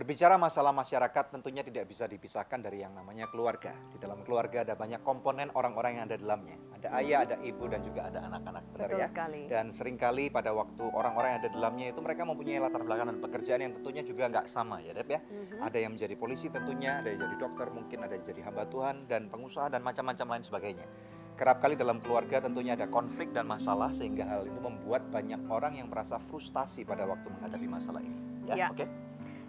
Berbicara masalah masyarakat tentunya tidak bisa dipisahkan dari yang namanya keluarga. Di dalam keluarga ada banyak komponen orang-orang yang ada dalamnya. Ada ayah, ada ibu, dan juga ada anak-anak. Benar Betul ya? sekali. Dan seringkali pada waktu orang-orang yang ada dalamnya itu mereka mempunyai latar belakang dan pekerjaan yang tentunya juga nggak sama ya Dep ya. Ada yang menjadi polisi tentunya, ada yang jadi dokter mungkin, ada yang jadi hamba Tuhan, dan pengusaha dan macam-macam lain sebagainya. Kerap kali dalam keluarga tentunya ada konflik dan masalah sehingga hal itu membuat banyak orang yang merasa frustasi pada waktu menghadapi masalah ini. Ya. Oke?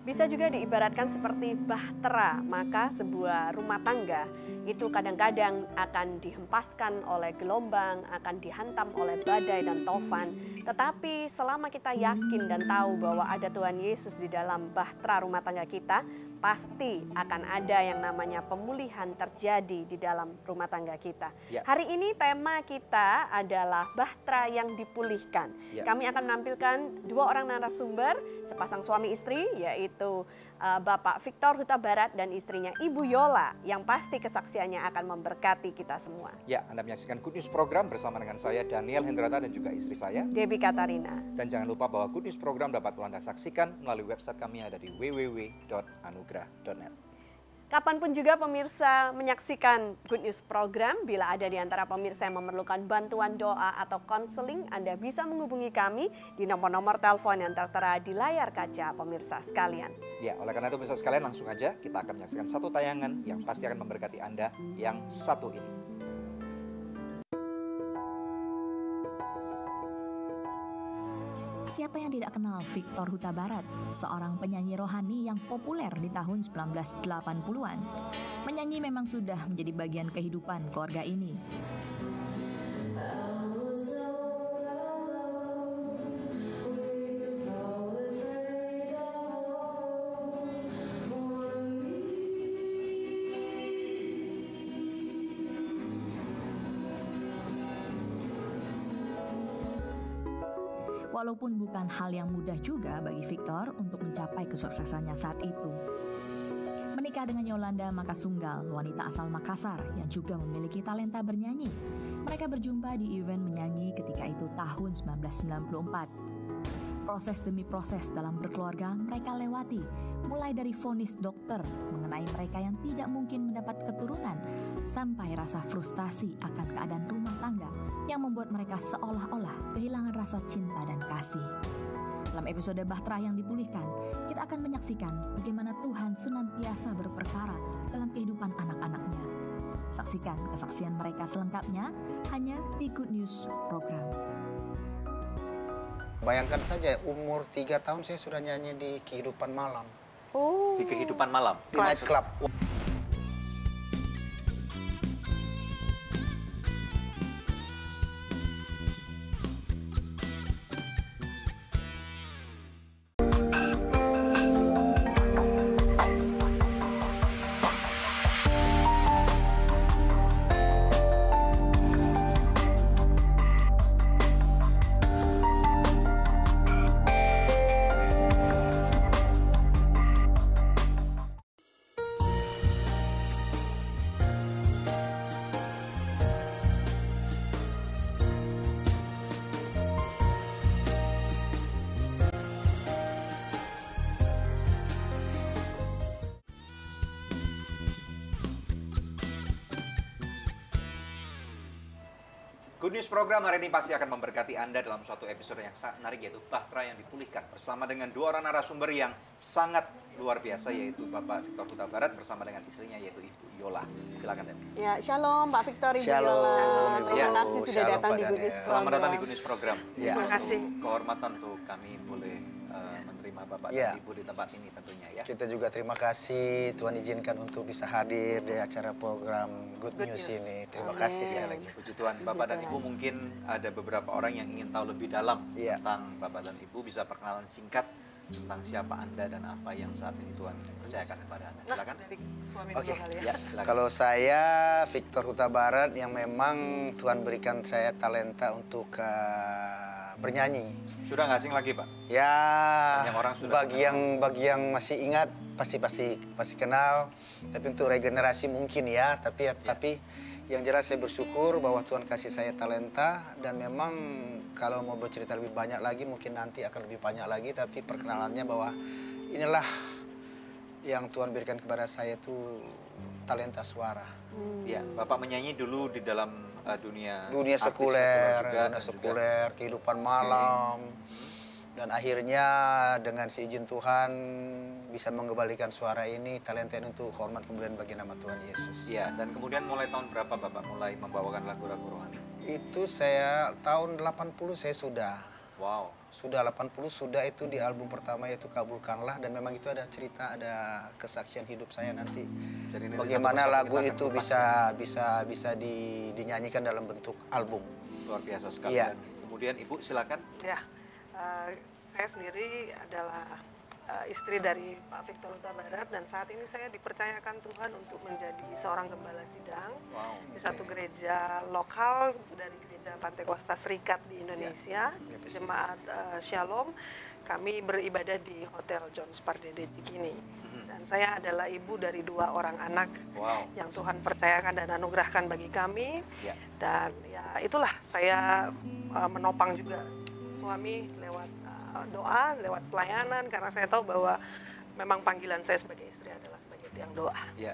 Bisa juga diibaratkan seperti bahtera, maka sebuah rumah tangga itu kadang-kadang akan dihempaskan oleh gelombang, akan dihantam oleh badai dan tofan. Tetapi selama kita yakin dan tahu bahwa ada Tuhan Yesus di dalam bahtera rumah tangga kita, pasti akan ada yang namanya pemulihan terjadi di dalam rumah tangga kita. Ya. Hari ini tema kita adalah bahtera yang dipulihkan. Ya. Kami akan menampilkan dua orang narasumber, sepasang suami istri, yaitu Bapak Victor Huta Barat dan istrinya Ibu Yola, yang pasti kesaksiannya akan memberkati kita semua. Ya, Anda menyaksikan Good News Program bersama dengan saya Daniel Hendrata dan juga istri saya Debbie Katarina. Dan jangan lupa bahwa Good News Program dapat Anda saksikan melalui website kami ada di www.anugrah.net. Kapanpun juga pemirsa menyaksikan Good News Program, bila ada di antara pemirsa yang memerlukan bantuan doa atau konseling, Anda bisa menghubungi kami di nomor-nomor telepon yang tertera di layar kaca pemirsa sekalian. Ya, oleh karena itu pemirsa sekalian langsung aja kita akan menyaksikan satu tayangan yang pasti akan memberkati Anda yang satu ini. Siapa yang tidak kenal Victor Huta Barat, seorang penyanyi rohani yang populer di tahun 1980-an. Menyanyi memang sudah menjadi bagian kehidupan keluarga ini. Walaupun bukan hal yang mudah juga bagi Victor untuk mencapai kesuksesannya saat itu. Menikah dengan Yolanda Makasunggal, wanita asal Makassar yang juga memiliki talenta bernyanyi. Mereka berjumpa di event menyanyi ketika itu tahun 1994. Proses demi proses dalam berkeluarga mereka lewati, mulai dari vonis dokter mengenai mereka yang tidak mungkin mendapat keturunan, sampai rasa frustasi akan keadaan rumah tangga yang membuat mereka seolah-olah kehilangan rasa cinta dan kasih. Dalam episode Bahtera yang dipulihkan, kita akan menyaksikan bagaimana Tuhan senantiasa berperkara dalam kehidupan anak-anaknya. Saksikan kesaksian mereka selengkapnya hanya di Good News Program. Bayangkan saja, umur 3 tahun saya sudah nyanyi di kehidupan malam. Di kehidupan malam. Di night club. Good News Program hari ini pasti akan memberkati Anda dalam suatu episode yang sangat menarik, yaitu Bahtera yang dipulihkan, bersama dengan dua orang narasumber yang sangat luar biasa, yaitu Bapak Victor Huta Barat bersama dengan istrinya yaitu Ibu Yola. Silakan Dep. Ya, shalom Pak Victor, Ibu Shalom, Yola. Ibu. Terima kasih sudah Shalom, datang Pak di Good News Daniel. Program. Selamat datang di Good News Program. Ya. Terima kasih. Kehormatan untuk kami boleh menerima Bapak Ya. dan Ibu di tempat ini tentunya ya. Kita juga terima kasih Tuhan izinkan untuk bisa hadir di acara program Good News ini. Terima kasih sekali lagi. Puji Tuhan, Bapak dan Ibu, mungkin ada beberapa orang yang ingin tahu lebih dalam Iya. tentang Bapak dan Ibu. Bisa perkenalan singkat tentang siapa Anda dan apa yang saat ini Tuhan percayakan kepada Anda. Silakan. Dari suami Oke. dulu kali ya. Ya, silakan. Kalau saya Victor Huta Barat yang memang Tuhan berikan saya talenta untuk bernyanyi. Sudah nggak asing lagi, Pak? Ya, Banyak orang sudah bagi yang masih ingat pasti kenal. Tapi untuk regenerasi mungkin ya. Tapi yang jelas saya bersyukur bahwa Tuhan kasih saya talenta, dan memang kalau mau bercerita lebih banyak lagi mungkin nanti akan lebih banyak lagi. Tapi perkenalannya bahwa inilah yang Tuhan berikan kepada saya itu talenta suara. Ya, Bapak menyanyi dulu di dalam dunia artis sekuler, juga, dunia sekuler, kehidupan malam. Dan akhirnya dengan seizin Tuhan bisa mengembalikan suara ini, talenta ini untuk hormat kemudian bagi nama Tuhan Yesus. Ya, dan kemudian mulai tahun berapa Bapak mulai membawakan lagu-lagu rohani? Itu saya tahun 80 saya sudah. Wow. Sudah 80 sudah itu di album pertama yaitu Kabulkanlah, dan memang itu ada cerita, ada kesaksian hidup saya nanti. Jadi bagaimana lagu itu bisa dinyanyikan dalam bentuk album. Luar biasa sekali. Iya. Dan kemudian Ibu silakan. Ya, saya sendiri adalah istri dari Pak Victor Huta Barat, dan saat ini saya dipercayakan Tuhan untuk menjadi seorang gembala sidang di satu gereja lokal dari gereja Pantai Kosta Serikat di Indonesia, Jemaat Shalom. Kami beribadah di Hotel John Spardede Cikini. Dan saya adalah ibu dari 2 orang anak yang Tuhan percayakan dan anugerahkan bagi kami. Dan ya itulah saya menopang juga suami lewat doa, lewat pelayanan, karena saya tahu bahwa memang panggilan saya sebagai istri adalah sebagai tiang doa. Ya,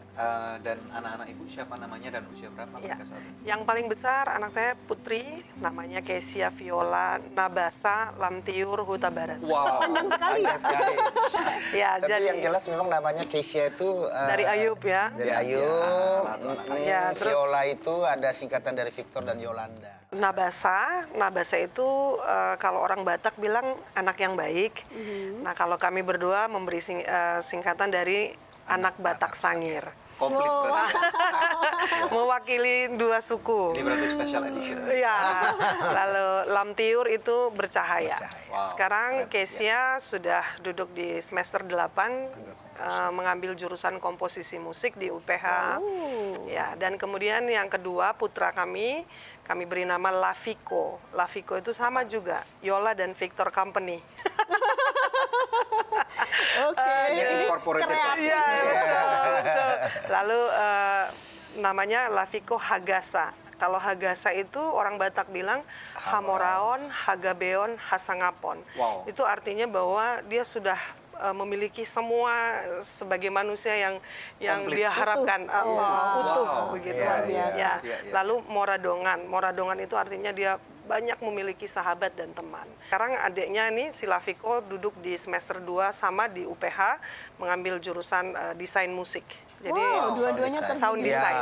dan anak-anak Ibu siapa namanya dan usia berapa mereka saat ini? Yang paling besar anak saya putri, namanya Kesia Viola Nabasa Lamtiur Huta Barat. Wow, panjang sekali ya. Ya, Tapi jadi yang jelas memang namanya Kesia itu dari Ayub ya. Dari Ayub. Ya, terus Viola itu ada singkatan dari Victor dan Yolanda. Nabasa itu kalau orang Batak bilang anak yang baik. Nah, kalau kami berdua memberi singkatan dari anak Batak Sangir. Komplit berarti. Mewakili 2 suku. Ini berarti special edition. Iya. Lalu Lamtiur itu bercahaya. Wow, Sekarang keren. Kesia sudah duduk di semester 8, mengambil jurusan komposisi musik di UPH. Ya, dan kemudian yang kedua putra kami beri nama Laviko. Laviko itu sama juga, Yola dan Victor Company. Oke, ini incorporated. Iya, betul. Lalu namanya Laviko Hagasa. Kalau Hagasa itu orang Batak bilang Hamoraon, Hagabeon, Hasangapon. Wow. Itu artinya bahwa dia sudah memiliki semua sebagai manusia yang Komplit. dia harapkan utuh begitu. Luar biasa. Lalu Moradongan itu artinya dia banyak memiliki sahabat dan teman. Sekarang adiknya ini si Laviko duduk di semester 2 sama di UPH mengambil jurusan desain musik. Jadi dua-duanya sound design.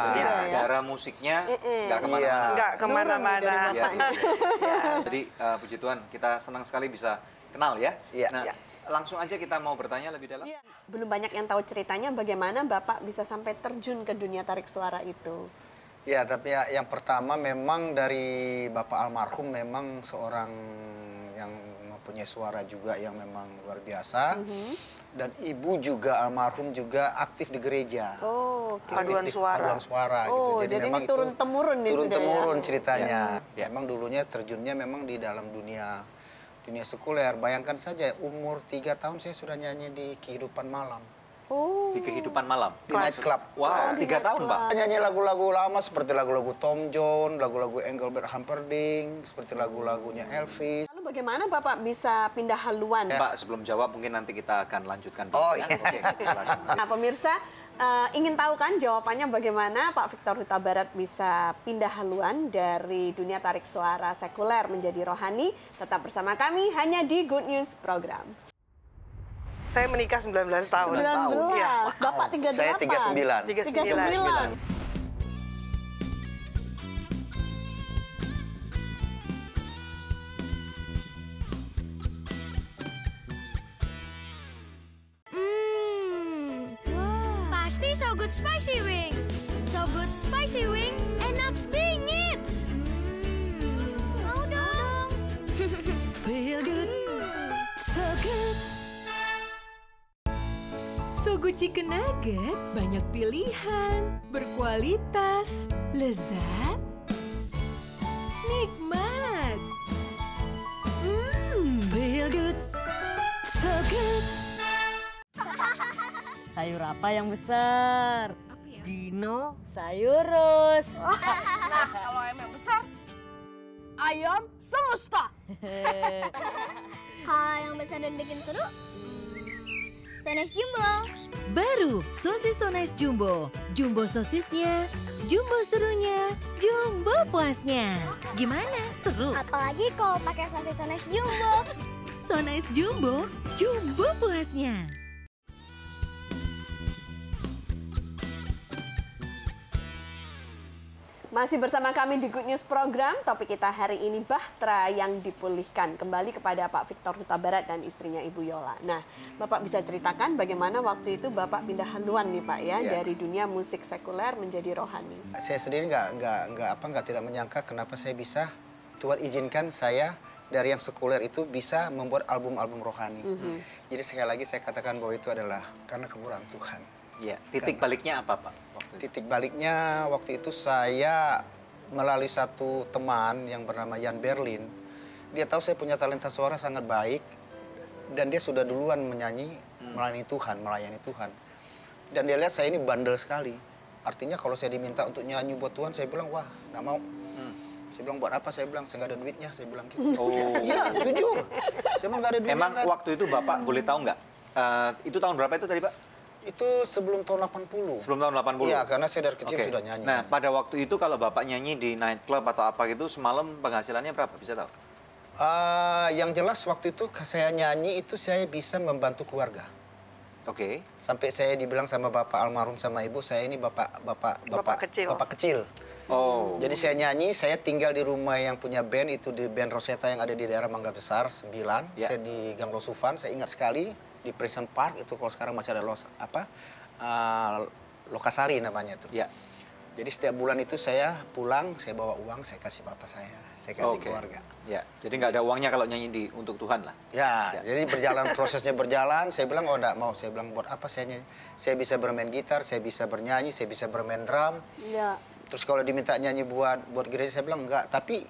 Cara musiknya nggak kemana-mana. Nggak kemana-mana. Ya. Jadi puji Tuhan, kita senang sekali bisa kenal ya. Nah, langsung aja kita mau bertanya lebih dalam. Belum banyak yang tahu ceritanya bagaimana Bapak bisa sampai terjun ke dunia tarik suara itu. Ya, tapi yang pertama memang dari Bapak almarhum memang seorang yang mempunyai suara juga yang memang luar biasa. Dan ibu juga almarhum juga aktif di gereja. Paduan suara. Paduan suara Oh, gitu. jadi memang ini turun-temurun nih sudah ya? Turun-temurun ceritanya. Memang dulunya terjunnya memang di dalam dunia sekuler. Bayangkan saja umur 3 tahun saya sudah nyanyi di kehidupan malam. Di kehidupan malam. Di night club. Wow, 3 tahun Pak. Nyanyi lagu-lagu lama seperti lagu-lagu Tom Jones, lagu-lagu Engelbert Humperdinck, seperti lagu-lagunya Elvis. Lalu bagaimana Bapak bisa pindah haluan? Pak, sebelum jawab mungkin nanti kita akan lanjutkan dulu. Oh, ya. iya. Oke, silakan. Nah, pemirsa ingin tahu kan jawabannya bagaimana Pak Victor Huta Barat bisa pindah haluan dari dunia tarik suara sekuler menjadi rohani? Tetap bersama kami hanya di Good News Program. Saya menikah 19 tahun. 19, Ya. Bapak 38. Saya 39. 39. Pasti So Good Spicy Wing. So Good Spicy Wing, enak bingit. Mau dong. Feel good, so good. So Good Chicken Nugget banyak pilihan, berkualitas, lezat, nikmat. Feel good, so good. Sayur apa yang besar? Dino Sayurus. Nah, kalau ayam yang besar, ayam semesta. Hal yang besar dan bikin seru, Sones Jumbo. Baru sosis Sones Jumbo. Jumbo sosisnya, jumbo serunya, jumbo puasnya. Gimana? Seru? Apalagi kalau pakai sosis Sones Jumbo. Sones Jumbo, jumbo puasnya. Masih bersama kami di Good News Program, topik kita hari ini Bahtera yang dipulihkan. Kembali kepada Pak Victor Huta Barat dan istrinya Ibu Yola. Nah, Bapak bisa ceritakan bagaimana waktu itu Bapak pindah haluan nih Pak ya, dari dunia musik sekuler menjadi rohani. Saya sendiri nggak tidak menyangka kenapa saya bisa, Tuhan izinkan saya dari yang sekuler itu bisa membuat album-album rohani. Jadi sekali lagi saya katakan bahwa itu adalah karena kemurahan Tuhan. Ya, titik baliknya apa Pak? Titik baliknya waktu itu saya melalui satu teman yang bernama Jan Berlin. Dia tahu saya punya talenta suara sangat baik dan dia sudah duluan menyanyi melayani Tuhan. Dan dia lihat saya ini bandel sekali. Artinya kalau saya diminta untuk nyanyi buat Tuhan, saya bilang wah nggak mau. Saya bilang buat apa? Saya bilang saya nggak ada duitnya. Saya bilang gitu. Oh. Iya jujur. Saya bilang nggak ada duitnya. Emang waktu itu Bapak boleh tahu nggak? Itu tahun berapa itu tadi Pak? Itu sebelum tahun 80. Sebelum tahun 80? Iya, karena saya dari kecil sudah nyanyi. Nah, pada waktu itu kalau Bapak nyanyi di nightclub atau apa gitu, semalam penghasilannya berapa? Bisa tahu? Yang jelas waktu itu saya nyanyi itu saya bisa membantu keluarga. Oke. Sampai saya dibilang sama bapak almarhum sama ibu, saya ini bapak kecil. Oh. Jadi saya nyanyi, saya tinggal di rumah yang punya band, itu di band Rosetta yang ada di daerah Mangga Besar 9. Saya di Gang Losufan, saya ingat sekali. Di Prison Park itu kalau sekarang masih ada Lokasari namanya tuh. Ya. Jadi setiap bulan itu saya pulang, saya bawa uang, saya kasih bapak saya kasih keluarga. Ya, jadi nggak ada uangnya kalau nyanyi untuk Tuhan lah. Ya, jadi prosesnya berjalan. Saya bilang oh enggak mau. Saya bilang buat apa saya nyanyi? Saya bisa bermain gitar, saya bisa bernyanyi, saya bisa bermain drum. Ya. Terus kalau diminta nyanyi buat gereja saya bilang enggak. Tapi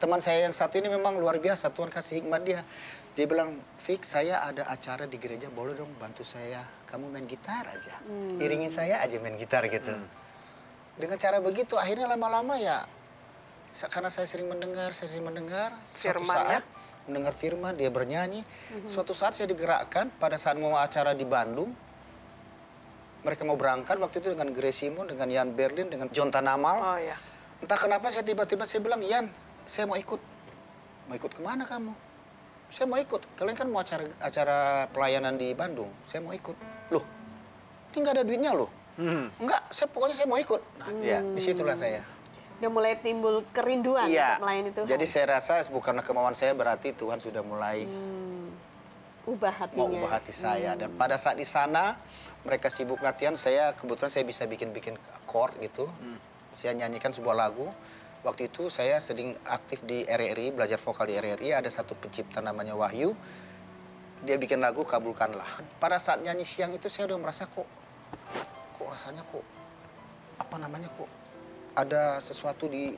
teman saya yang satu ini memang luar biasa, Tuhan kasih hikmat dia. Dia bilang, Fik, saya ada acara di gereja, boleh dong bantu saya. Kamu main gitar aja. Iringin saya aja main gitar gitu. Dengan cara begitu, akhirnya lama-lama ya, karena saya sering mendengar, suatu saat mendengar firman, dia bernyanyi. Suatu saat saya digerakkan, pada saat mau acara di Bandung, mereka mau berangkat, waktu itu dengan Grace Simon, dengan Jan Berlin, dengan John Tanamal. Oh ya. Entah kenapa saya tiba-tiba saya bilang, Yan, saya mau ikut. Mau ikut kemana kamu? Saya mau ikut. Kalian kan mau acara pelayanan di Bandung. Saya mau ikut. Loh, ini nggak ada duitnya loh. Enggak, pokoknya saya mau ikut. Nah, disitulah saya. Udah mulai timbul kerinduan untuk melayani Tuhan. Jadi saya rasa bukan kemauan saya, berarti Tuhan sudah mulai ubah hatinya. Mau ubah hati saya. Dan pada saat di sana, mereka sibuk latihan. Kebetulan saya bisa bikin chord gitu. Saya nyanyikan sebuah lagu. Waktu itu saya sedang aktif di RRI, belajar vokal di RRI. Ada satu pencipta namanya Wahyu. Dia bikin lagu Kabulkanlah. Pada saat nyanyi siang itu saya udah merasa kok rasanya kok ada sesuatu di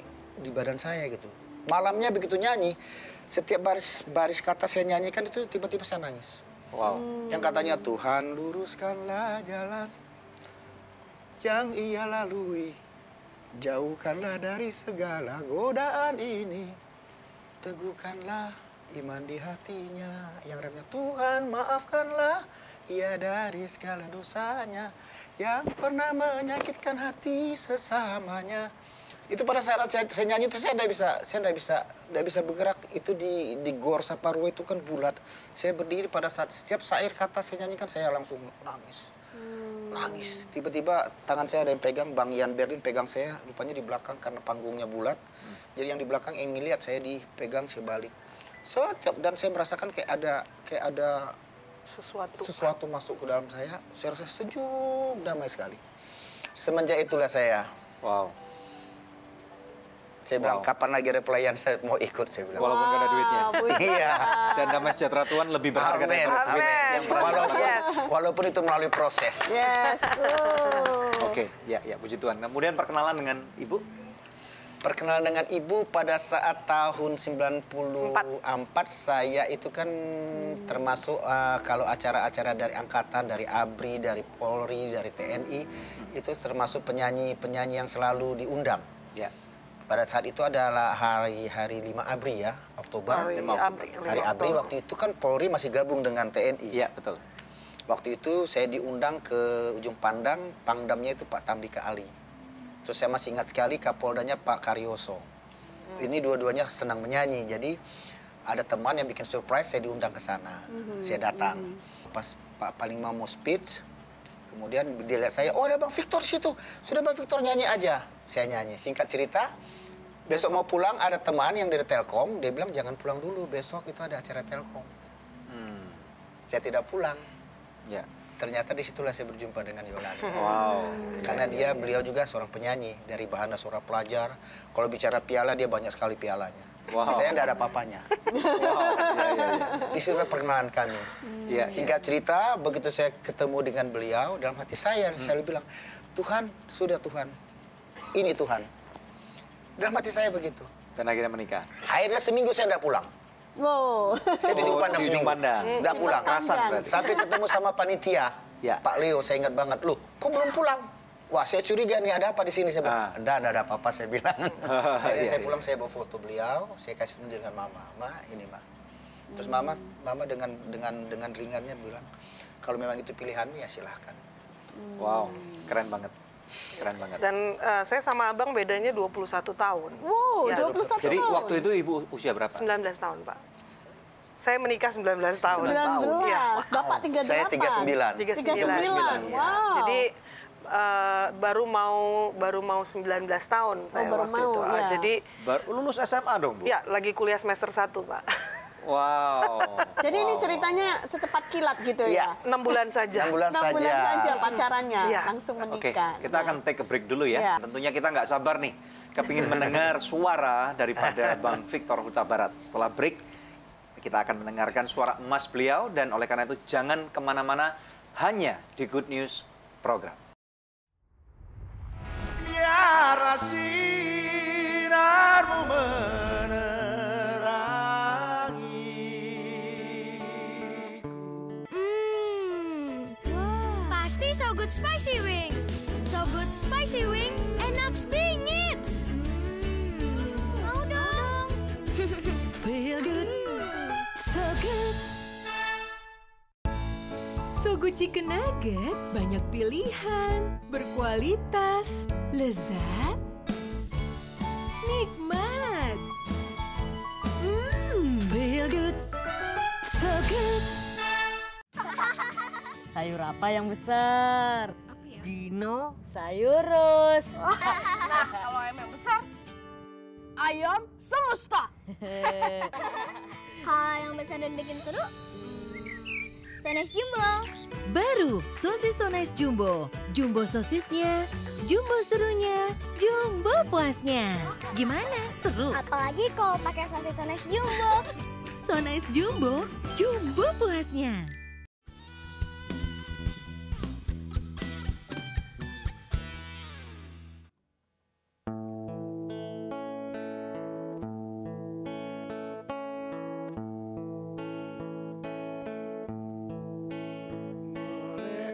badan saya gitu. Malamnya begitu nyanyi, setiap baris kata saya nyanyikan itu tiba-tiba saya nangis. Wow. Yang katanya Tuhan luruskanlah jalan yang ia lalui. Jauhkanlah dari segala godaan ini. Teguhkanlah iman di hatinya. Yang refnya Tuhan maafkanlah ia dari segala dosanya yang pernah menyakitkan hati sesamanya. Itu pada saat saya nyanyi itu saya tidak bisa bergerak. Itu di Gor Saparua itu kan bulat. Saya berdiri pada saat setiap syair kata saya nyanyikan saya langsung nangis. Nangis. Tiba-tiba tangan saya ada yang pegang, Bang Jan Berlin pegang saya, rupanya di belakang karena panggungnya bulat. Jadi yang di belakang ingin lihat saya dipegang, saya balik. Dan saya merasakan kayak ada sesuatu masuk ke dalam saya rasa sejuk, damai sekali. Semenjak itulah saya. Wow. Saya bilang, kapan lagi ada pelayan saya mau ikut, saya bilang. Walaupun gak ada duitnya. Iya. Dan damai sejahtera Tuhan lebih berharga dari duit yang walaupun itu melalui proses. Yes. Oke, ya puji Tuhan. Kemudian perkenalan dengan Ibu? Perkenalan dengan Ibu pada saat tahun 94 saya itu kan termasuk kalau acara-acara dari Angkatan, dari ABRI, dari Polri, dari TNI, itu termasuk penyanyi-penyanyi yang selalu diundang. Ya. Pada saat itu adalah hari 5 ABRI ya, Oktober. Hari ABRI waktu itu kan Polri masih gabung dengan TNI. Iya, betul. Waktu itu saya diundang ke Ujung Pandang, pangdamnya itu Pak Tamdika Ali. Terus saya masih ingat sekali Kapoldanya Pak Karyoso. Ini dua-duanya senang menyanyi, jadi ada teman yang bikin surprise, saya diundang ke sana. Saya datang. Pas Pak Panglima mau speech, kemudian dia lihat saya, oh ada Bang Victor di situ. Sudah Bang Victor nyanyi aja. Saya nyanyi. Singkat cerita, besok mau pulang ada teman yang dari Telkom, dia bilang jangan pulang dulu, besok itu ada acara Telkom. Saya tidak pulang. Ya. Ternyata disitulah saya berjumpa dengan Yolanda. Wow. Karena beliau juga seorang penyanyi dari Bahana Suara Pelajar. Kalau bicara piala dia banyak sekali pialanya. Wow. Saya tidak ada apa-apanya. Wow. Ya. Di situ perkenalan kami. Singkat cerita, begitu saya ketemu dengan beliau, dalam hati saya selalu bilang, Tuhan, sudah Tuhan, ini Tuhan. Dalam hati saya begitu. Dan akhirnya menikah. Akhirnya seminggu saya tidak pulang. Wow. Saya di Ujung Pandang di Ujung seminggu. Pandang. Nggak pulang. Kerasan berarti. Sampai ketemu sama panitia. Ya. Pak Leo, saya ingat banget. Loh, kok belum pulang? Wah, saya curiga nih, ada apa di sini? Saya bilang, enggak ada apa-apa, saya bilang. Akhirnya saya pulang, saya bawa foto beliau, saya kasih tunjuk dengan Mama. Ma, ini Ma. Terus Mama dengan ringannya bilang, kalau memang itu pilihanmu ya silahkan. Wow, keren banget. Keren banget. Dan saya sama abang bedanya 21 tahun. Wow, Ya, 21 Jadi tahun. waktu itu ibu usia berapa? 19 tahun, Pak. Saya menikah 19 tahun. 19, Iya. Bapak 38. Saya 39. 39. Wow. Jadi baru mau 19 tahun saya baru waktu mau, itu. ya. Jadi Baru lulus SMA dong, Bu? ya lagi kuliah semester 1, Pak. Wow. Jadi ini ceritanya secepat kilat gitu ya? 6 bulan saja. 6 bulan 6 bulan saja. saja pacarannya, Iya. langsung Oke, menikah. kita akan take a break dulu ya. Iya. Tentunya kita nggak sabar nih, kepingin mendengar suara daripada Bang Victor Huta Barat. Setelah break, kita akan mendengarkan suara emas beliau, dan oleh karena itu jangan kemana-mana, hanya di Good News Program. Biar sinarmu Pasti So Good Spicy Wing. So Good Spicy Wing, enak bingit. Mau dong. Feel good, so good. So Good Chicken Nugget banyak pilihan, berkualitas, lezat, nikmat. Feel good, so good. Sayur apa yang besar? Dinosaurus. Nah, kalau ayam yang besar, ayam semesta. Kalau yang besar dan bikin seru, So Nice Jumbo. Baru sosis So Nice Jumbo. Jumbo sosisnya, jumbo serunya, jumbo puasnya. Gimana? Seru? Apalagi kalau pakai sosis So Nice Jumbo. So Nice Jumbo, jumbo puasnya.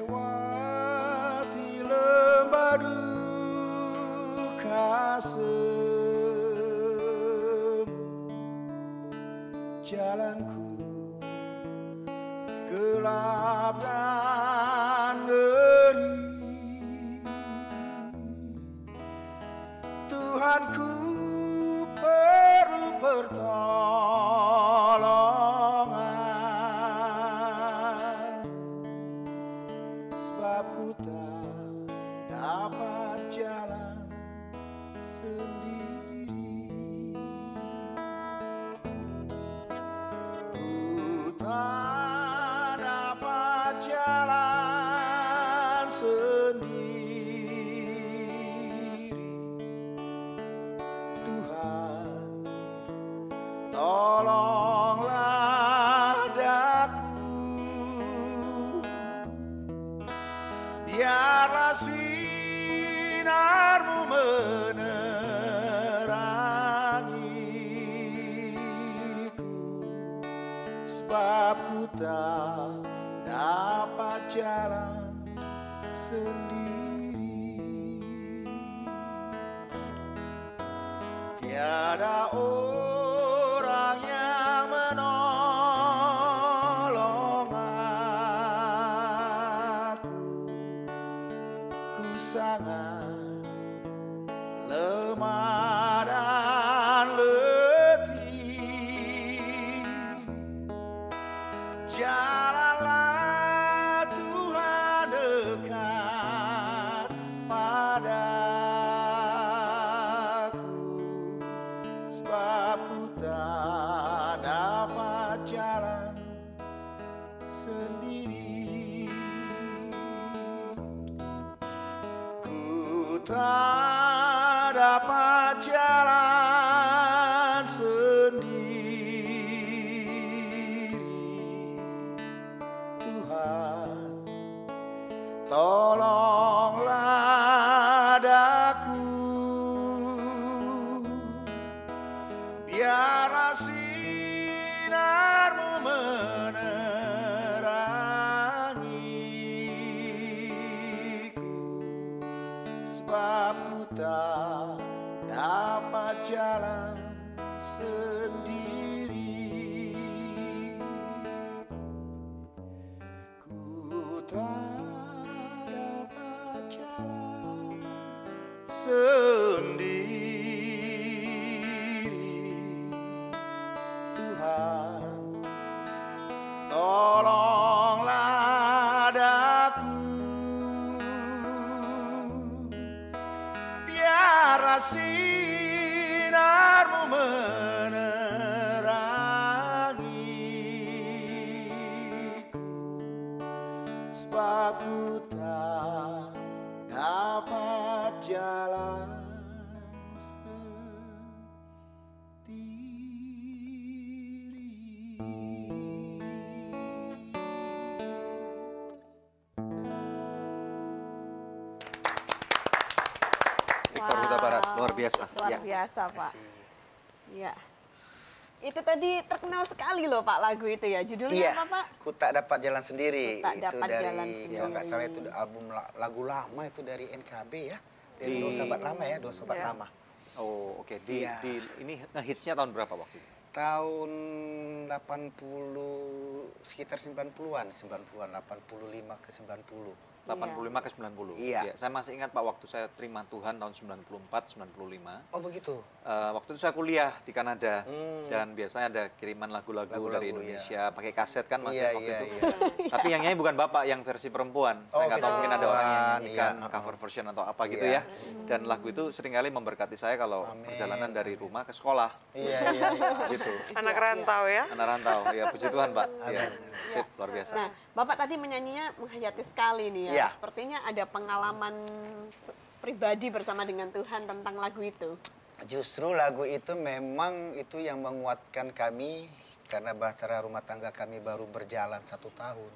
Melewati lembah duka semu, jalanku gelap dan ngeri. Tuhanku perlu pertolongan, sebab ku tak dapat jalan sendiri. Ku tak dapat jalan sendiri. Tuhan, tolonglah daku. Biarlah sinarmu menerangiku, sebab ku tak dapat jalan sendiri. Tiada orang yang menolong sangat lemah dan letih. Jalanlah Tuhan dekat padaku, sebab ku tak dapat jalan sendiri. Ku tak dapat jalan sendiri. Tuhan, tolonglah daku, biarlah sinarmu menerangiku, sebab ku tak dapat jalan sendiri. Ku tak dapat jalan sendiri. Tuhan, tolonglah daku, biarlah sinarmu menerangiku, sebab ku tak dapat jalan Victor Huta Barat, luar biasa. Luar biasa, Pak. Iya. Itu tadi terkenal sekali loh Pak lagu itu ya. Judulnya apa Pak? Ku tak dapat jalan sendiri. Ku tak itu dapat dari, jalan sendiri. kalau nggak salah itu album lagu lama itu dari NKB ya. Dari Dua Sahabat Lama ya, Dua Sahabat Lama. Oh oke, ini hitsnya tahun berapa waktu itu? Tahun 80, sekitar 90-an, 85 ke 90. 85 ke 90. Iya. Ya, saya masih ingat Pak waktu saya terima Tuhan tahun 94, 95. Oh begitu? Waktu itu saya kuliah di Kanada dan biasanya ada kiriman lagu-lagu dari Indonesia pakai kaset kan masih waktu itu. Tapi yang nyanyi bukan Bapak, yang versi perempuan. Saya nggak tahu mungkin ada orang yang nyanyikan cover version atau apa gitu ya. Dan lagu itu seringkali memberkati saya kalau perjalanan dari rumah ke sekolah. Iya. Gitu. Anak rantau ya? Anak rantau, ya puji Tuhan Pak. Ya, sip, luar biasa. Nah, Bapak tadi menyanyinya menghayati sekali nih ya. Sepertinya ada pengalaman pribadi bersama dengan Tuhan tentang lagu itu. Justru lagu itu memang itu yang menguatkan kami karena bahtera rumah tangga kami baru berjalan 1 tahun.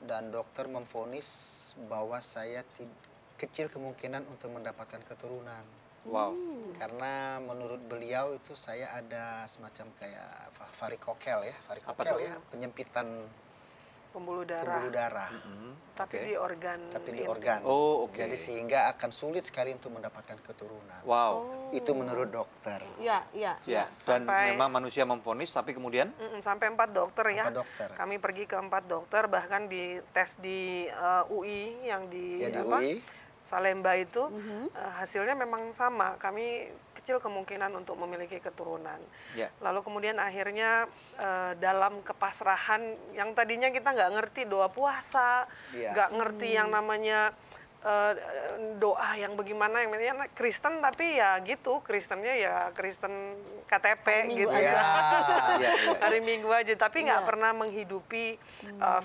Dan dokter memvonis bahwa saya kecil kemungkinan untuk mendapatkan keturunan. Wow. Karena menurut beliau itu saya ada semacam kayak varikokel ya, penyempitan pembuluh darah. Tapi di organ. Oh, oke. Jadi sehingga akan sulit sekali untuk mendapatkan keturunan. Wow. Itu menurut dokter. Iya. Dan memang manusia memvonis, tapi kemudian sampai 4 dokter ya. 4 dokter. Kami pergi ke 4 dokter, bahkan di tes di UI yang di UI. Salemba itu hasilnya memang sama. Kami kecil kemungkinan untuk memiliki keturunan. Lalu kemudian akhirnya dalam kepasrahan yang tadinya kita nggak ngerti doa puasa, nggak ngerti yang namanya doa yang bagaimana, yang namanya Kristen, tapi ya gitu, Kristennya ya Kristen KTP gitu aja. Hari Minggu aja, tapi nggak pernah menghidupi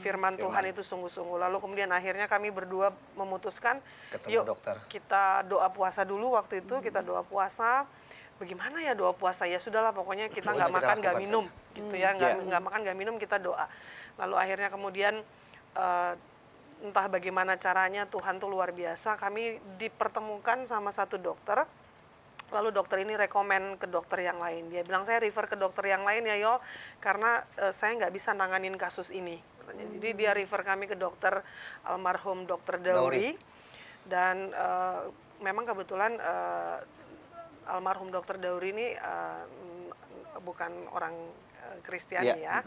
firman Tuhan itu sungguh-sungguh. Lalu kemudian akhirnya kami berdua memutuskan, yuk kita doa puasa dulu. Waktu itu kita doa puasa. Bagaimana ya doa puasa? Ya sudahlah, pokoknya kita nggak makan nggak minum gitu ya, nggak makan nggak minum, kita doa. Lalu akhirnya kemudian entah bagaimana caranya, Tuhan tuh luar biasa. Kami dipertemukan sama satu dokter. Lalu dokter ini rekomen ke dokter yang lain. Dia bilang, saya refer ke dokter yang lain ya Yol, karena saya nggak bisa nanganin kasus ini. Jadi dia refer kami ke dokter almarhum Dokter Dauri. Dan memang kebetulan almarhum Dokter Dauri ini bukan orang Kristiani ya,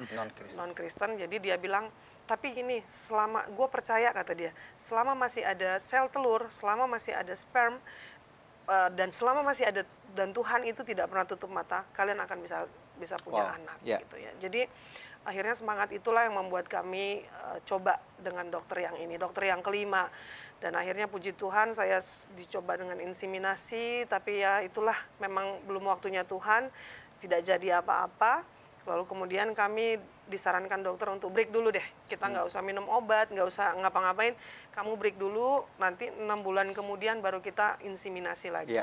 non-Kristen. Jadi dia bilang, tapi gini, selama gue percaya kata dia, selama masih ada sel telur, selama masih ada sperm, dan selama masih ada, dan Tuhan itu tidak pernah tutup mata, kalian akan bisa punya anak gitu ya. Jadi akhirnya semangat itulah yang membuat kami coba dengan dokter yang ini, dokter yang kelima. Dan akhirnya puji Tuhan saya dicoba dengan inseminasi, tapi ya itulah memang belum waktunya Tuhan, tidak jadi apa-apa. Lalu kemudian kami disarankan dokter untuk break dulu deh. Kita nggak usah minum obat, nggak usah ngapa-ngapain. Kamu break dulu, nanti 6 bulan kemudian baru kita inseminasi lagi.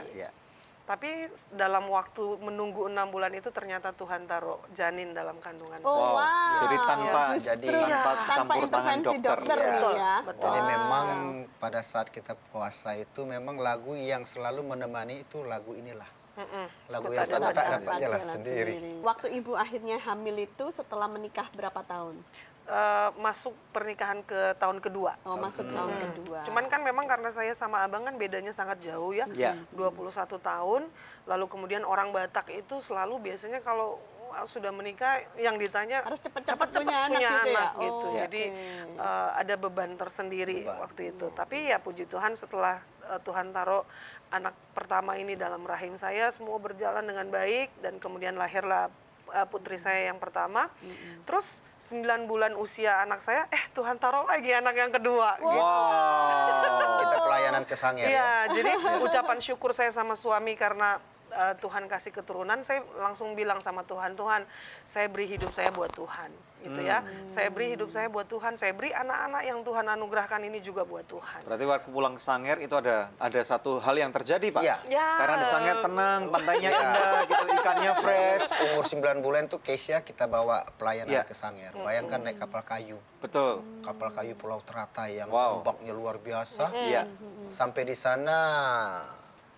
Tapi dalam waktu menunggu 6 bulan itu ternyata Tuhan taruh janin dalam kandungan. Oh, wow. Jadi tanpa campur tangan dokter. Betul. Jadi memang pada saat kita puasa itu memang lagu yang selalu menemani itu lagu inilah. Lagu yang tak dapat jalan sendiri. Waktu ibu akhirnya hamil itu setelah menikah berapa tahun? Masuk pernikahan ke tahun kedua. Oh, masuk tahun kedua. Cuman kan memang karena saya sama abang kan bedanya sangat jauh ya. 21 tahun. Lalu kemudian orang Batak itu selalu biasanya kalau sudah menikah yang ditanya harus cepat-cepat punya anak ya? gitu. Jadi ada beban tersendiri waktu itu. Tapi ya puji Tuhan setelah Tuhan taruh anak pertama ini dalam rahim saya, semua berjalan dengan baik dan kemudian lahirlah putri saya yang pertama. Terus 9 bulan usia anak saya, Tuhan taruh lagi anak yang kedua. Wow. Gitu. Kita pelayanan ke Sangir ya. Jadi ucapan syukur saya sama suami karena Tuhan kasih keturunan, saya langsung bilang sama Tuhan, Tuhan, saya beri hidup saya buat Tuhan, gitu ya. Saya beri hidup saya buat Tuhan, saya beri anak-anak yang Tuhan anugerahkan ini juga buat Tuhan. Berarti waktu pulang ke Sangir itu ada satu hal yang terjadi, Pak. Karena di Sangir tenang, pantainya indah, gitu, ikannya fresh. Umur 9 bulan tuh Keisha kita bawa pelayanan ke Sangir. Bayangkan naik kapal kayu. Betul. Kapal kayu Pulau Teratai yang ombaknya luar biasa. Sampai di sana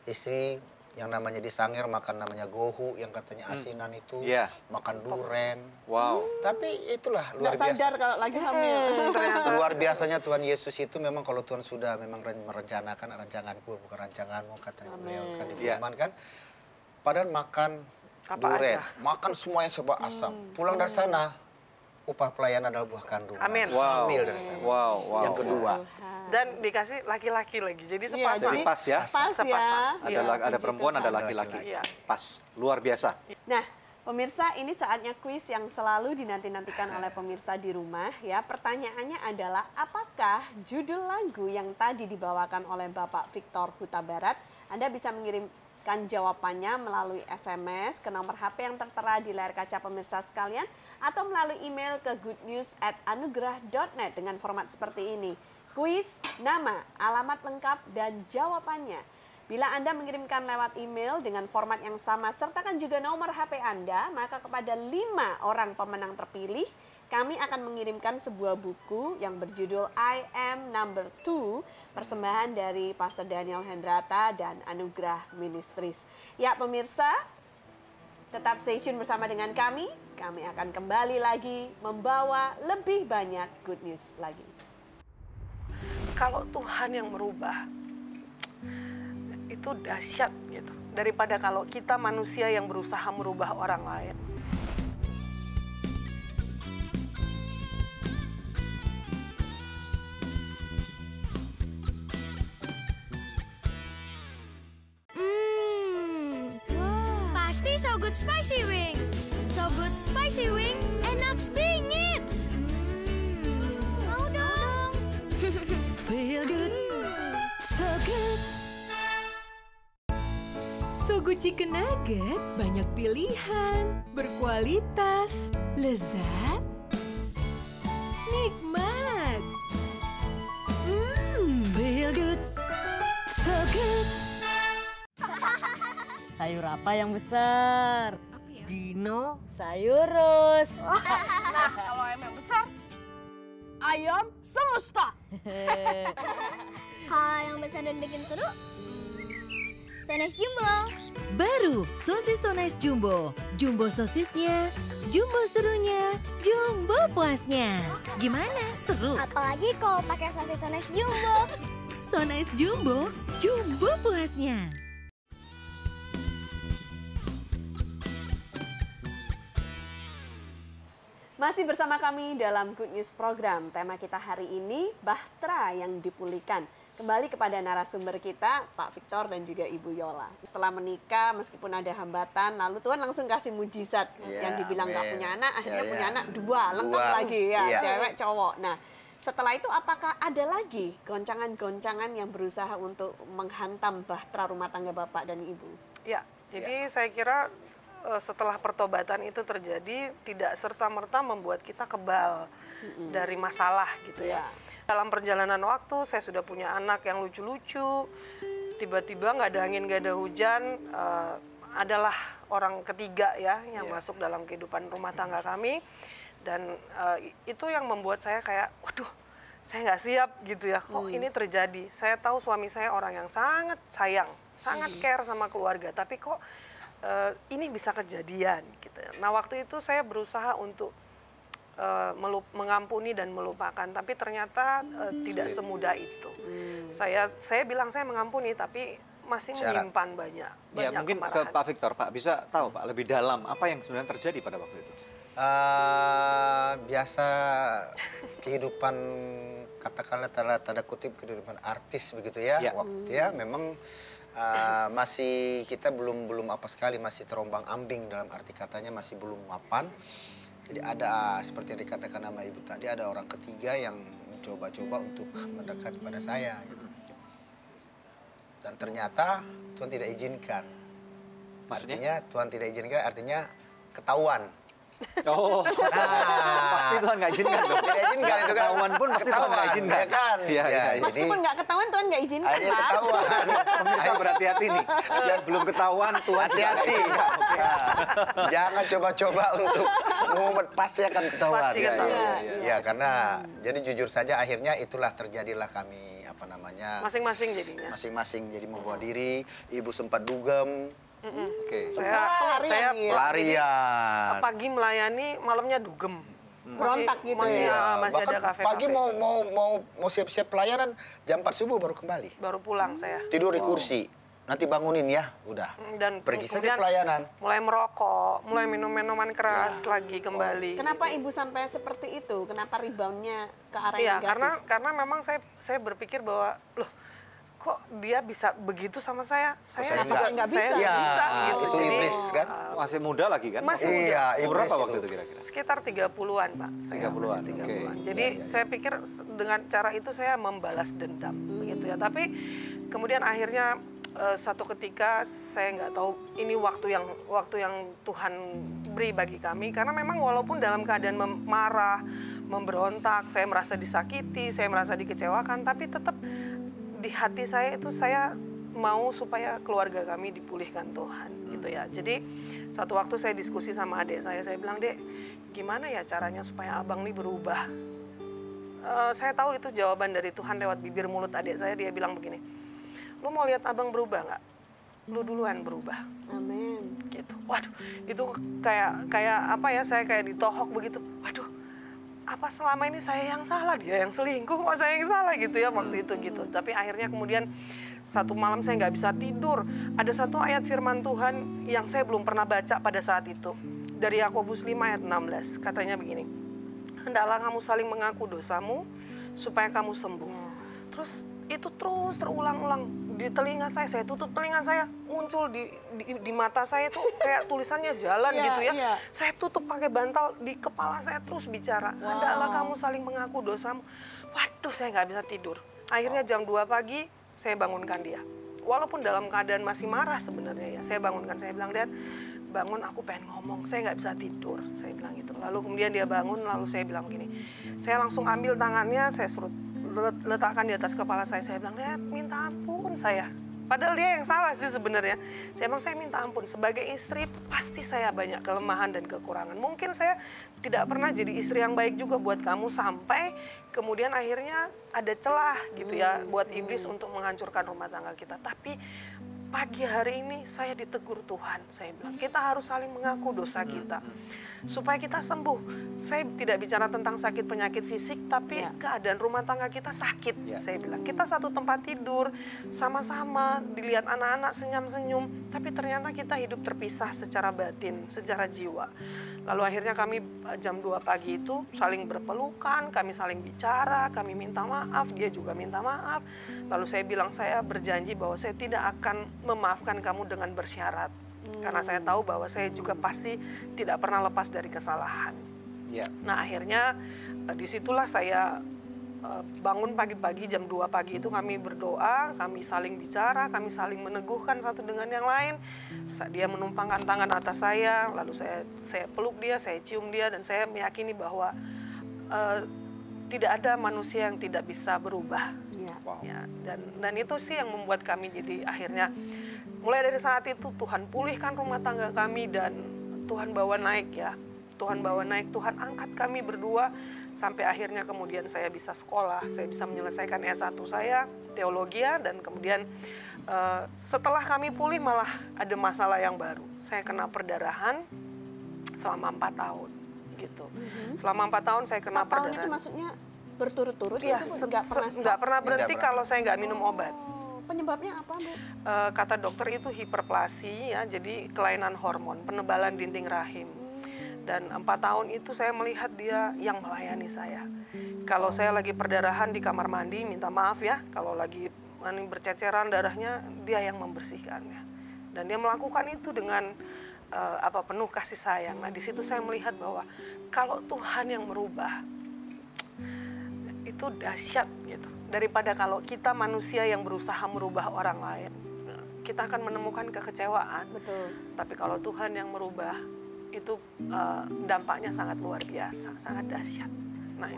istri yang namanya di Sangir makan namanya gohu yang katanya asinan itu, makan duren. Wow. Tapi itulah luar biasa. Sadar kalau lagi hamil. Luar biasanya Tuhan Yesus itu memang kalau Tuhan sudah memang merencanakan rancanganku bukan rancanganmu katanya beliau kan difirmankan. Padahal makan duren, makan semua yang serba asam. Pulang dari sana upah pelayanan adalah buah kandungan. Amin. Hamil dari sana. Yang kedua. Dan dikasih laki-laki lagi, jadi sepasang. Jadi pas ya. Pas ya. Ada perempuan, ada laki-laki. Pas, luar biasa. Nah, pemirsa, ini saatnya kuis yang selalu dinanti-nantikan oleh pemirsa di rumah ya. Pertanyaannya adalah, apakah judul lagu yang tadi dibawakan oleh Bapak Victor Huta Barat? Anda bisa mengirimkan jawabannya melalui SMS ke nomor HP yang tertera di layar kaca pemirsa sekalian, atau melalui email ke goodnews@anugerah.net dengan format seperti ini. Kuis, nama, alamat lengkap, dan jawabannya. Bila Anda mengirimkan lewat email dengan format yang sama, sertakan juga nomor HP Anda, maka kepada 5 orang pemenang terpilih, kami akan mengirimkan sebuah buku yang berjudul I Am Number 2, persembahan dari Pastor Daniel Hendrata dan Anugerah Ministries. Ya pemirsa, tetap stay tune bersama dengan kami akan kembali lagi membawa lebih banyak good news lagi. Kalau Tuhan yang merubah, itu dahsyat gitu. Daripada kalau kita manusia yang berusaha merubah orang lain. Pasti So Good Spicy Wing. So Good Spicy Wing, enak bingit. Mau dong. Feel good, so good. So Good Chicken Nugget, banyak pilihan, berkualitas, lezat, nikmat. Feel good, so good. Sayur apa yang besar? Dino sayurus. Nah, kalau ayam yang besar, ayam semesta. Kalau yang besar dan bikin seru, Sones Jumbo. Baru sosis Sones Jumbo. Jumbo sosisnya, jumbo serunya, jumbo puasnya. Gimana? Seru? Apalagi kalau pakai sosis Sones Jumbo. Sones Jumbo, jumbo puasnya. Masih bersama kami dalam Good News Program. Tema kita hari ini, bahtera yang dipulihkan. Kembali kepada narasumber kita, Pak Victor dan juga Ibu Yola. Setelah menikah, meskipun ada hambatan, lalu Tuhan langsung kasih mujizat. Yang dibilang nggak punya anak, akhirnya punya anak 2, lengkap lagi ya, cewek, cowok. Nah, setelah itu apakah ada lagi goncangan-goncangan yang berusaha untuk menghantam bahtera rumah tangga Bapak dan Ibu? Ya, jadi saya kira setelah pertobatan itu terjadi, tidak serta-merta membuat kita kebal dari masalah gitu ya. Dalam perjalanan waktu, saya sudah punya anak yang lucu-lucu, tiba-tiba nggak ada angin, nggak ada hujan, adalah orang ketiga ya yang masuk dalam kehidupan rumah tangga kami. Dan itu yang membuat saya kayak, waduh, saya nggak siap gitu ya, kok ini terjadi. Saya tahu suami saya orang yang sangat sayang, sangat care sama keluarga, tapi kok ini bisa kejadian gitu. Nah waktu itu saya berusaha untuk mengampuni dan melupakan, tapi ternyata tidak semudah itu. Saya bilang saya mengampuni, tapi masih menyimpan banyak mungkin kemarahan. ke Pak Victor, Pak bisa tahu Pak lebih dalam apa yang sebenarnya terjadi pada waktu itu? Biasa kehidupan, katakanlah tanda kutip kehidupan artis begitu ya. Waktu ya memang masih kita belum apa sekali, masih terombang-ambing, dalam arti katanya masih belum mapan. Jadi ada seperti yang dikatakan sama Ibu tadi, ada orang ketiga yang mencoba-coba untuk mendekat kepada saya gitu. Dan ternyata Tuhan tidak izinkan. Maksudnya? Artinya Tuhan tidak izinkan, artinya ketahuan. Oh, pasti Tuhan nggak izinkan dong. Tidak izinkan itu kan. Ketahuan pun pasti Tuhan nggak izinkan. Ya kan? Meskipun nggak ketahuan, Tuhan nggak izinkan. Akhirnya ketahuan. Pemirsa berhati-hati nih. Yang belum ketahuan, Tuhan hati-hati. Jangan coba-coba untuk mengumumkan, pasti akan ketahuan. Pasti ketahuan. Ya, karena jadi jujur saja akhirnya itulah terjadilah kami masing-masing jadinya. Masing-masing jadi membawa diri, Ibu sempat dugem. Saya pelarian. Pagi melayani, malamnya dugem. Berontak gitu ya. Masih ada kafe-kafe. Pagi mau siap-siap pelayanan, jam 4 subuh baru kembali. Baru pulang saya. Tidur di kursi. Nanti bangunin ya, udah. Dan pergi saja pelayanan. Mulai merokok, mulai minum minuman keras lagi kembali. Kenapa Ibu sampai seperti itu? Kenapa reboundnya ke arah yang negatif? Karena memang saya berpikir bahwa loh, kok dia bisa begitu sama saya? Saya nggak bisa. Gitu. Itu iblis kan? Masih muda lagi kan? Masih muda. Iya, umur berapa waktu itu kira-kira? Sekitar 30-an, Pak. 30-an. Jadi saya pikir dengan cara itu saya membalas dendam, begitu ya. Tapi kemudian akhirnya satu ketika saya nggak tahu ini waktu yang Tuhan beri bagi kami, karena memang walaupun dalam keadaan marah, memberontak, saya merasa disakiti, saya merasa dikecewakan, tapi tetap di hati saya itu saya mau supaya keluarga kami dipulihkan Tuhan gitu ya. Jadi satu waktu saya diskusi sama adik saya bilang, Dek, gimana ya caranya supaya abang nih berubah? Saya tahu itu jawaban dari Tuhan lewat bibir mulut adik saya. Dia bilang begini, lu mau lihat abang berubah nggak? Lu duluan berubah. Amin. Gitu. Waduh, itu kayak apa ya? Saya kayak ditohok begitu. Waduh, apa selama ini saya yang salah, dia yang selingkuh, kok saya yang salah gitu ya waktu itu gitu. Tapi akhirnya kemudian satu malam saya nggak bisa tidur. Ada satu ayat firman Tuhan yang saya belum pernah baca pada saat itu. Dari Yakobus 5 ayat 16. Katanya begini, hendaklah kamu saling mengaku dosamu supaya kamu sembuh. Terus itu terus terulang-ulang di telinga saya tutup telinga saya, muncul di mata saya tuh kayak tulisannya jalan gitu ya. Saya tutup pakai bantal, di kepala saya terus bicara, hendaklah kamu saling mengaku dosamu. Waduh, saya nggak bisa tidur. Akhirnya jam 2 pagi saya bangunkan dia. Walaupun dalam keadaan masih marah sebenarnya ya, saya bangunkan, saya bilang, Dad, bangun, aku pengen ngomong, saya nggak bisa tidur, saya bilang gitu. Lalu kemudian dia bangun, lalu saya bilang gini, saya langsung ambil tangannya, saya suruh letakkan di atas kepala saya bilang, Dad, minta ampun saya. Padahal dia yang salah sih sebenarnya. Saya bilang, saya minta ampun. Sebagai istri pasti saya banyak kelemahan dan kekurangan. Mungkin saya tidak pernah jadi istri yang baik juga buat kamu, sampai kemudian akhirnya ada celah gitu ya buat iblis untuk menghancurkan rumah tangga kita. Tapi pagi hari ini saya ditegur Tuhan. Saya bilang, kita harus saling mengaku dosa kita. Supaya kita sembuh. Saya tidak bicara tentang sakit penyakit fisik, tapi keadaan rumah tangga kita sakit. Saya bilang, kita satu tempat tidur, sama-sama dilihat anak-anak senyum-senyum, tapi ternyata kita hidup terpisah secara batin, secara jiwa. Lalu akhirnya kami jam 2 pagi itu saling berpelukan, kami saling bicara, kami minta maaf, dia juga minta maaf. Lalu saya bilang, saya berjanji bahwa saya tidak akan memaafkan kamu dengan bersyarat. Karena saya tahu bahwa saya juga pasti tidak pernah lepas dari kesalahan. Nah akhirnya disitulah saya bangun pagi-pagi jam 2 pagi itu kami berdoa, kami saling bicara, kami saling meneguhkan satu dengan yang lain. Dia menumpangkan tangan atas saya, lalu saya peluk dia, saya cium dia, dan saya meyakini bahwa tidak ada manusia yang tidak bisa berubah. Dan itu sih yang membuat kami jadi akhirnya mulai dari saat itu Tuhan pulihkan rumah tangga kami dan Tuhan bawa naik ya. Tuhan bawa naik, Tuhan angkat kami berdua sampai akhirnya kemudian saya bisa sekolah, saya bisa menyelesaikan S1 saya, teologi, dan kemudian setelah kami pulih malah ada masalah yang baru. Saya kena perdarahan selama 4 tahun gitu. Selama 4 tahun saya kena 4 tahun perdarahan. itu maksudnya berturut-turut ya, nggak pernah berhenti kalau saya nggak minum obat. Penyebabnya apa, Bu? Kata dokter itu hiperplasi ya, jadi kelainan hormon, penebalan dinding rahim. Dan 4 tahun itu saya melihat dia yang melayani saya. Kalau saya lagi perdarahan di kamar mandi, minta maaf ya, kalau lagi berceceran darahnya, dia yang membersihkannya. Dan dia melakukan itu dengan penuh kasih sayang. Nah di situ saya melihat bahwa kalau Tuhan yang merubah, itu dahsyat gitu. Daripada kalau kita manusia yang berusaha merubah orang lain, kita akan menemukan kekecewaan. Betul. Tapi kalau Tuhan yang merubah, itu dampaknya sangat luar biasa, sangat dahsyat. Nah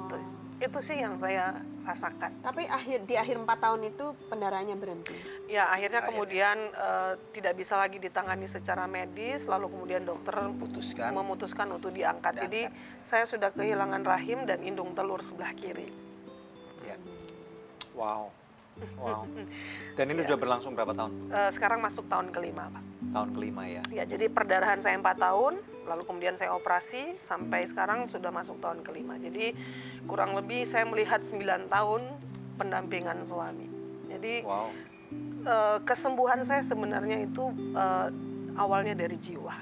itu sih yang saya rasakan. Tapi di akhir 4 tahun itu pendarahannya berhenti? Ya akhirnya kemudian tidak bisa lagi ditangani secara medis, lalu kemudian dokter memutuskan untuk diangkat. Jadi saya sudah kehilangan rahim dan indung telur sebelah kiri. Wow. Dan ini sudah berlangsung berapa tahun? Sekarang masuk tahun kelima, Pak. Tahun kelima ya? Ya, jadi perdarahan saya 4 tahun, lalu kemudian saya operasi, sampai sekarang sudah masuk tahun kelima. Jadi kurang lebih saya melihat 9 tahun pendampingan suami. Jadi kesembuhan saya sebenarnya itu awalnya dari jiwa.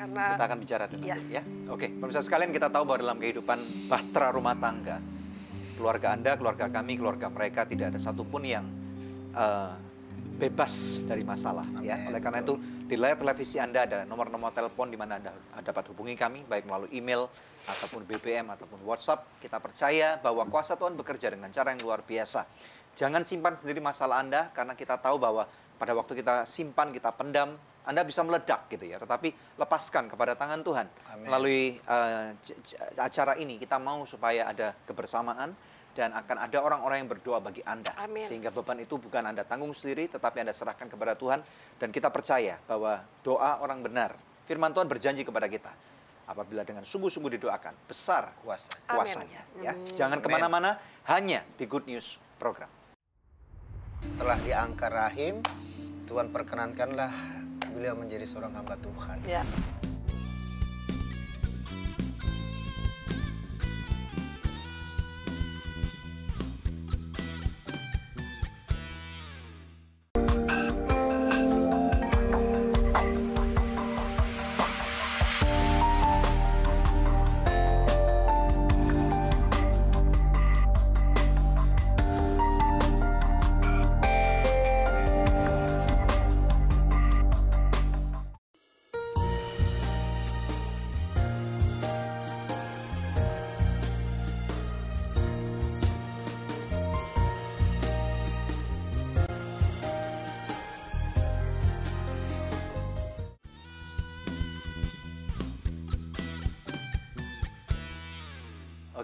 Karena kita akan bicara dulu ya. Oke, pemirsa sekalian, kita tahu bahwa dalam kehidupan bahtera rumah tangga, keluarga Anda, keluarga kami, keluarga mereka tidak ada satupun yang bebas dari masalah. Ya. Oleh karena itu di layar televisi Anda ada nomor-nomor telepon di mana Anda dapat hubungi kami, baik melalui email ataupun BBM ataupun WhatsApp. Kita percaya bahwa kuasa Tuhan bekerja dengan cara yang luar biasa. Jangan simpan sendiri masalah Anda, karena kita tahu bahwa pada waktu kita simpan, kita pendam, Anda bisa meledak gitu ya. Tetapi lepaskan kepada tangan Tuhan. Amen. Melalui acara ini kita mau supaya ada kebersamaan dan akan ada orang-orang yang berdoa bagi Anda. Amen. Sehingga beban itu bukan Anda tanggung sendiri, tetapi Anda serahkan kepada Tuhan. Dan kita percaya bahwa doa orang benar, firman Tuhan berjanji kepada kita, apabila dengan sungguh-sungguh didoakan, besar kuasanya. Ya. Jangan kemana-mana, hanya di Good News Program. Setelah diangkat rahim, Tuhan perkenankanlah beliau menjadi seorang hamba Tuhan. Ya.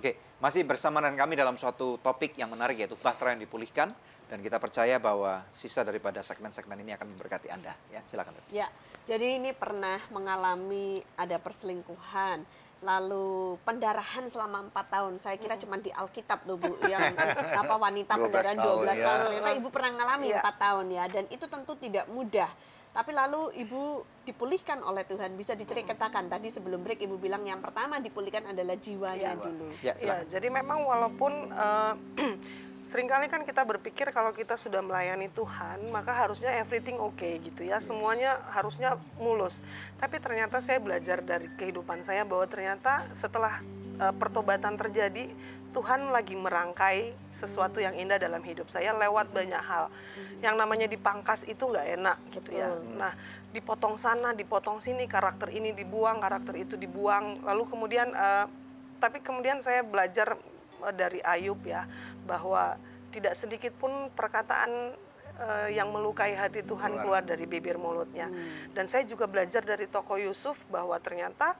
Oke, masih bersama dengan kami dalam suatu topik yang menarik, yaitu bahtera yang dipulihkan. Dan kita percaya bahwa sisa daripada segmen-segmen ini akan memberkati Anda. Ya, silakan. Ya, jadi ini pernah mengalami ada perselingkuhan. lalu pendarahan selama 4 tahun. Saya kira cuma di Alkitab tuh Bu, yang wanita 12 pendarahan 12 tahun, tahun. ya. Ternyata Ibu pernah ngalami Iya. 4 tahun ya, dan itu tentu tidak mudah. Tapi lalu Ibu dipulihkan oleh Tuhan. Bisa diceritakan tadi sebelum break Ibu bilang yang pertama dipulihkan adalah jiwanya dulu. Ya, jadi memang walaupun seringkali kan kita berpikir kalau kita sudah melayani Tuhan, maka harusnya everything okay gitu ya, semuanya harusnya mulus. Tapi ternyata saya belajar dari kehidupan saya bahwa ternyata setelah pertobatan terjadi, Tuhan lagi merangkai sesuatu yang indah dalam hidup saya lewat banyak hal. Yang namanya dipangkas itu nggak enak gitu ya. Nah, dipotong sana, dipotong sini, karakter ini dibuang, karakter itu dibuang. Lalu kemudian, tapi kemudian saya belajar dari Ayub ya, bahwa tidak sedikit pun perkataan yang melukai hati Tuhan keluar dari bibir mulutnya. Dan saya juga belajar dari tokoh Yusuf bahwa ternyata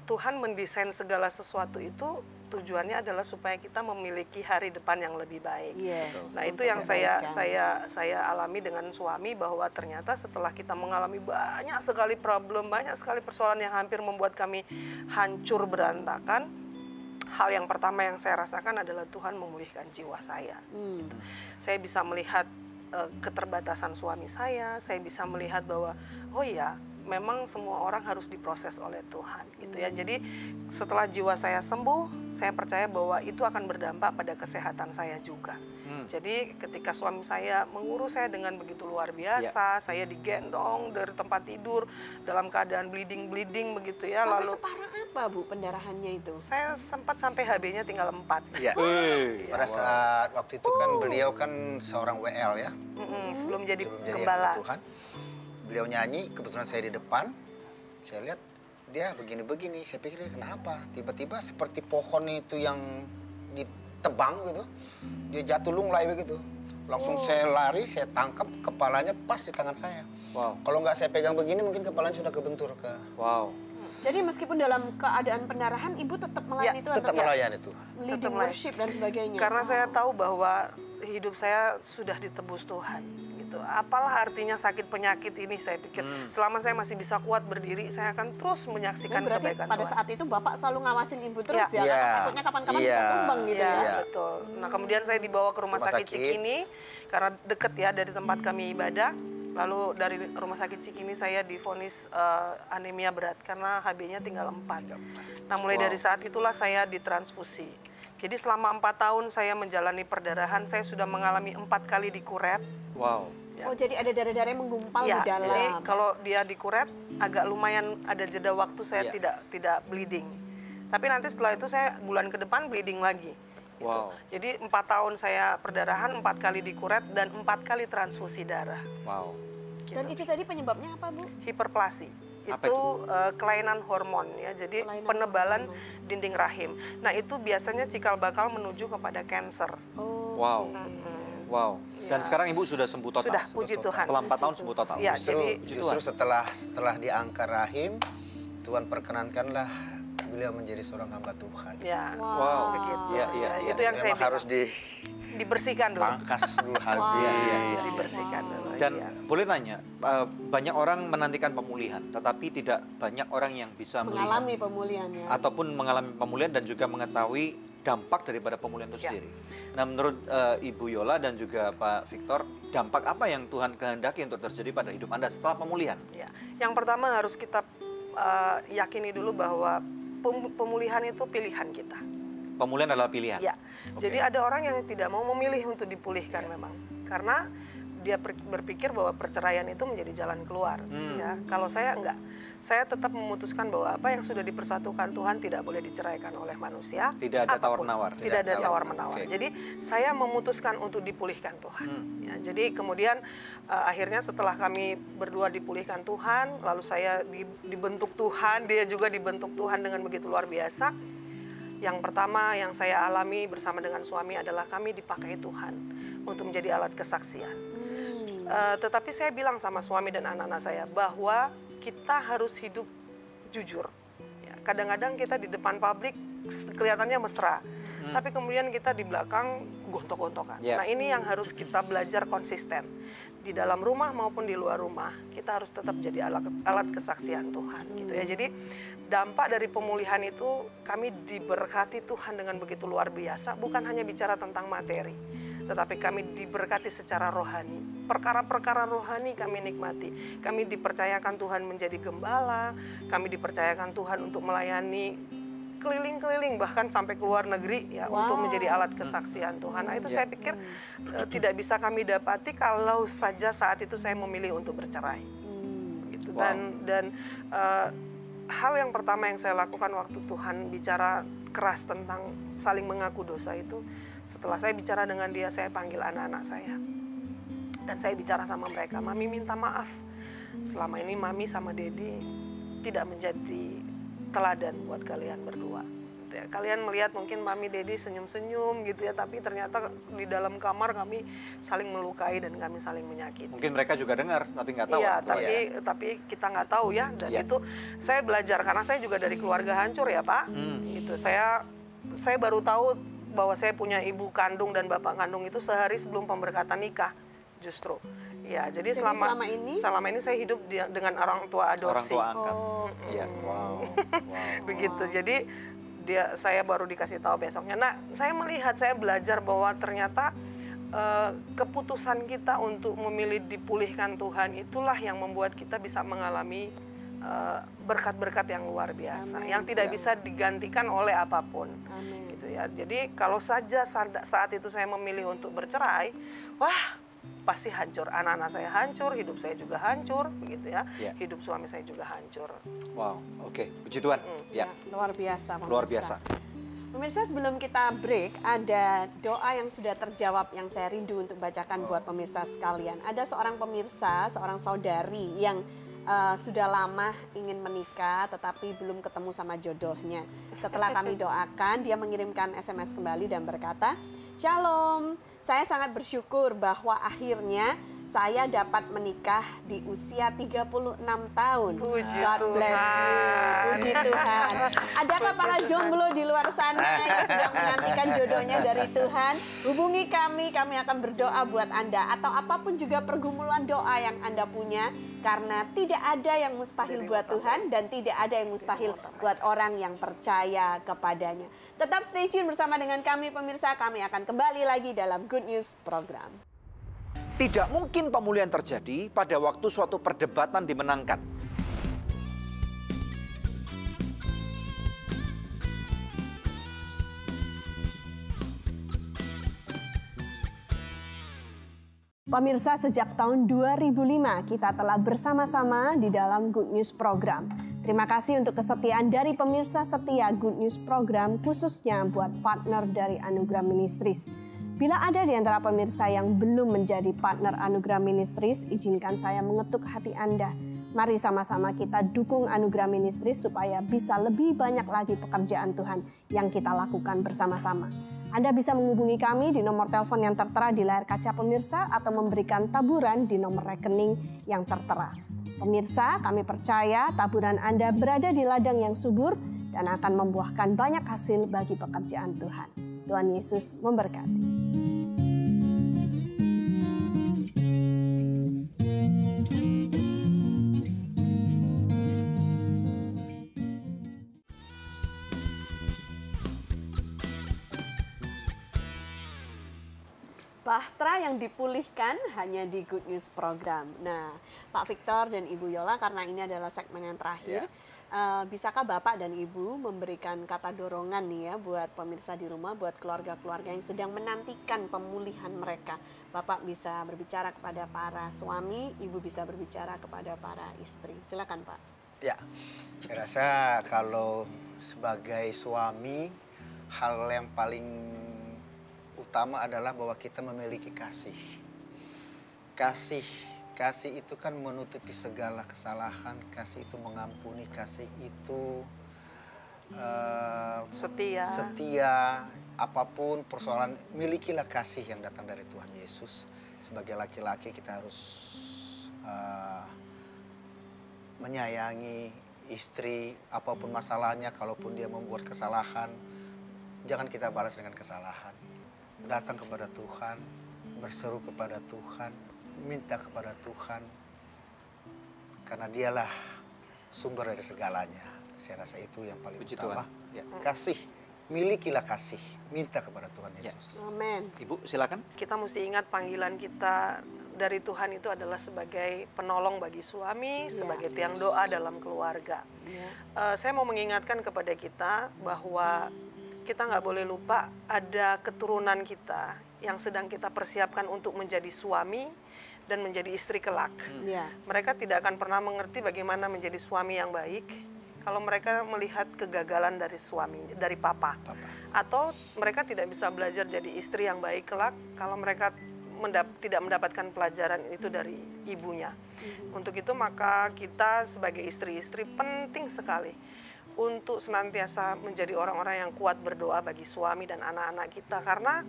Tuhan mendesain segala sesuatu itu tujuannya adalah supaya kita memiliki hari depan yang lebih baik. Yes, Nah, itu yang saya alami dengan suami, bahwa ternyata setelah kita mengalami banyak sekali problem, banyak sekali persoalan yang hampir membuat kami hancur berantakan, hal yang pertama yang saya rasakan adalah Tuhan memulihkan jiwa saya. Gitu. Saya bisa melihat keterbatasan suami saya bisa melihat bahwa oh ya, memang semua orang harus diproses oleh Tuhan gitu ya. Jadi setelah jiwa saya sembuh, saya percaya bahwa itu akan berdampak pada kesehatan saya juga. Jadi ketika suami saya mengurus saya dengan begitu luar biasa, saya digendong dari tempat tidur dalam keadaan bleeding begitu ya. Sampai Lalu separah apa Bu pendarahannya itu? saya sempat sampai HB-nya tinggal 4. Iya. Pada saat waktu itu kan beliau kan seorang WL ya. Sebelum jadi Sebelum gembala. hamba Tuhan. Beliau nyanyi, kebetulan saya di depan. Saya lihat dia begini-begini. Saya pikir kenapa? Tiba-tiba seperti pohon itu yang ditebang gitu. Dia jatuh lunglai begitu. Langsung saya lari, saya tangkap, kepalanya pas di tangan saya. Wow. Kalau nggak saya pegang begini, mungkin kepalanya sudah kebentur ke. Wow. Jadi meskipun dalam keadaan pendarahan, Ibu tetap melayani Tuhan, tetap melayani Tuhan. leading worship dan sebagainya. Karena saya tahu bahwa hidup saya sudah ditebus Tuhan. Gitu. Apalah artinya sakit penyakit ini, saya pikir selama saya masih bisa kuat berdiri, saya akan terus menyaksikan berarti kebaikan pada Tuhan. saat itu Bapak selalu ngawasin Ibu terus ya, Iya. karena takutnya kapan-kapan bisa tumbang gitu ya. Iya, betul. Nah, kemudian saya dibawa ke rumah sakit Cikini karena deket ya dari tempat kami ibadah. Lalu dari rumah sakit Cikini saya divonis anemia berat karena HB-nya tinggal 4. Nah, mulai dari saat itulah saya ditransfusi. Jadi selama 4 tahun saya menjalani perdarahan, saya sudah mengalami 4 kali dikuret. Wow. Oh, jadi ada darah-darah yang menggumpal Ya, di dalam. jadi kalau dia dikuret agak lumayan ada jeda waktu saya tidak bleeding. Tapi nanti setelah itu saya bulan ke depan bleeding lagi. Gitu. Wow. Jadi 4 tahun saya perdarahan, 4 kali dikuret dan 4 kali transfusi darah. Wow. Gitu. Dan itu tadi penyebabnya apa Bu? Hiperplasi. Apa Itu kelainan hormon ya, jadi Kelainan penebalan dinding rahim. Nah, itu biasanya cikal bakal menuju kepada kanker. Oh. Wow. Wow. Dan sekarang Ibu sudah sembuh total. Sudah, puji Tuhan. Setelah 4 tahun sembuh total. Ya, Justru setelah diangkat rahim, Tuhan perkenankanlah beliau menjadi seorang hamba Tuhan. Ya. Wow. Begitu. Iya, iya, iya. Itu yang saya Memang harus dibersihkan dulu. dipangkas dulu habis. Dibersihkan dulu. Dan ya. boleh tanya, banyak orang menantikan pemulihan, tetapi tidak banyak orang yang bisa melihat Mengalami pemulihan ya. ataupun mengalami pemulihan dan juga mengetahui dampak daripada pemulihan itu sendiri. Nah, menurut Ibu Yola dan juga Pak Victor, dampak apa yang Tuhan kehendaki untuk terjadi pada hidup Anda setelah pemulihan? Ya. Yang pertama harus kita yakini dulu bahwa pemulihan itu pilihan kita. Pemulihan adalah pilihan. Ya. Jadi ada orang yang tidak mau memilih untuk dipulihkan memang. Karena dia berpikir bahwa perceraian itu menjadi jalan keluar. Ya, kalau saya enggak, saya tetap memutuskan bahwa apa yang sudah dipersatukan Tuhan tidak boleh diceraikan oleh manusia. Tidak ada tawar-menawar. Tidak ada tawar-menawar. Jadi saya memutuskan untuk dipulihkan Tuhan. Ya, jadi kemudian akhirnya setelah kami berdua dipulihkan Tuhan, lalu saya dibentuk Tuhan, dia juga dibentuk Tuhan dengan begitu luar biasa. Yang pertama yang saya alami bersama dengan suami adalah kami dipakai Tuhan untuk menjadi alat kesaksian. Tetapi saya bilang sama suami dan anak-anak saya bahwa kita harus hidup jujur. Ya, kadang-kadang kita di depan publik kelihatannya mesra, tapi kemudian kita di belakang gontok-gontokan. Nah ini yang harus kita belajar konsisten. Di dalam rumah maupun di luar rumah, kita harus tetap jadi alat kesaksian Tuhan gitu ya. Jadi dampak dari pemulihan itu kami diberkati Tuhan dengan begitu luar biasa, bukan hanya bicara tentang materi, tetapi kami diberkati secara rohani. Perkara-perkara rohani kami nikmati. Kami dipercayakan Tuhan menjadi gembala, kami dipercayakan Tuhan untuk melayani keliling-keliling bahkan sampai ke luar negeri ya, untuk menjadi alat kesaksian Tuhan. Nah itu saya pikir tidak bisa kami dapati kalau saja saat itu saya memilih untuk bercerai. Gitu. Dan hal yang pertama yang saya lakukan waktu Tuhan bicara keras tentang saling mengaku dosa itu, setelah saya bicara dengan dia, saya panggil anak-anak saya. Dan saya bicara sama mereka, Mami minta maaf. Selama ini Mami sama Dedi tidak menjadi teladan buat kalian berdua. Gitu ya. Kalian melihat mungkin Mami Dedi senyum-senyum gitu ya, tapi ternyata di dalam kamar kami saling melukai dan kami saling menyakiti. Mungkin mereka juga dengar, tapi nggak tahu. Iya, tapi kita nggak tahu ya. Dan itu saya belajar karena saya juga dari keluarga hancur ya Pak. Gitu. Saya baru tahu bahwa saya punya ibu kandung dan bapak kandung itu sehari sebelum pemberkatan nikah justru. Ya, jadi selama ini saya hidup dengan orang tua adopsi. Orang tua angkat. Iya, Begitu. Jadi saya baru dikasih tahu besoknya. Nah, saya melihat, saya belajar bahwa ternyata keputusan kita untuk memilih dipulihkan Tuhan itulah yang membuat kita bisa mengalami berkat-berkat yang luar biasa, yang tidak bisa digantikan oleh apapun. Gitu ya. Jadi kalau saja saat itu saya memilih untuk bercerai, wah, pasti hancur, anak-anak saya hancur, hidup saya juga hancur, begitu ya. Hidup suami saya juga hancur. Wow, oke, puji Tuhan. Luar biasa. Luar biasa. Pemirsa, sebelum kita break, ada doa yang sudah terjawab yang saya rindu untuk bacakan buat pemirsa sekalian. Ada seorang pemirsa, seorang saudari yang sudah lama ingin menikah tetapi belum ketemu sama jodohnya. Setelah kami doakan, dia mengirimkan SMS kembali dan berkata, "Shalom, saya sangat bersyukur bahwa akhirnya saya dapat menikah di usia 36 tahun. God bless you. Puji Tuhan. Adakah para jomblo di luar sana yang sedang menantikan jodohnya dari Tuhan? Hubungi kami akan berdoa buat Anda. Atau apapun juga pergumulan doa yang Anda punya. Karena tidak ada yang mustahil buat Tuhan dan tidak ada yang mustahil buat orang yang percaya kepadanya. Tetap stay tune bersama dengan kami pemirsa. Kami akan kembali lagi dalam Good News Program. Tidak mungkin pemulihan terjadi pada waktu suatu perdebatan dimenangkan. Pemirsa, sejak tahun 2005 kita telah bersama-sama di dalam Good News Program. Terima kasih untuk kesetiaan dari pemirsa setia Good News Program, khususnya buat partner dari Anugerah Ministries. Bila ada di antara pemirsa yang belum menjadi partner Anugerah Ministries, izinkan saya mengetuk hati Anda. Mari sama-sama kita dukung Anugerah Ministries supaya bisa lebih banyak lagi pekerjaan Tuhan yang kita lakukan bersama-sama. Anda bisa menghubungi kami di nomor telepon yang tertera di layar kaca pemirsa atau memberikan taburan di nomor rekening yang tertera. Pemirsa, kami percaya taburan Anda berada di ladang yang subur dan akan membuahkan banyak hasil bagi pekerjaan Tuhan. Tuhan Yesus memberkati. Bahtera yang dipulihkan hanya di Good News Program. Nah, Pak Victor dan Ibu Yola, karena ini adalah segmen yang terakhir, bisakah Bapak dan Ibu memberikan kata dorongan nih ya buat pemirsa di rumah, buat keluarga-keluarga yang sedang menantikan pemulihan mereka. Bapak bisa berbicara kepada para suami, Ibu bisa berbicara kepada para istri. Silakan Pak. Ya, saya rasa kalau sebagai suami, hal yang paling utama adalah bahwa kita memiliki kasih. Kasih itu kan menutupi segala kesalahan, kasih itu mengampuni, kasih itu setia, apapun persoalan, milikilah kasih yang datang dari Tuhan Yesus. Sebagai laki-laki kita harus menyayangi istri, apapun masalahnya, kalaupun dia membuat kesalahan, jangan kita balas dengan kesalahan. Datang kepada Tuhan, berseru kepada Tuhan, minta kepada Tuhan. Karena dialah sumber dari segalanya. Saya rasa itu yang paling utama. Ya. Kasih, milikilah kasih, minta kepada Tuhan Yesus. Amin. Ibu silakan. Kita mesti ingat panggilan kita dari Tuhan itu adalah sebagai penolong bagi suami, sebagai tiang doa dalam keluarga. Saya mau mengingatkan kepada kita bahwa kita nggak boleh lupa ada keturunan kita yang sedang kita persiapkan untuk menjadi suami dan menjadi istri kelak. Mereka tidak akan pernah mengerti bagaimana menjadi suami yang baik kalau mereka melihat kegagalan dari suami, dari papa. Atau mereka tidak bisa belajar jadi istri yang baik kelak kalau mereka tidak mendapatkan pelajaran itu dari ibunya. Untuk itu maka kita sebagai istri-istri penting sekali untuk senantiasa menjadi orang-orang yang kuat berdoa bagi suami dan anak-anak kita. Karena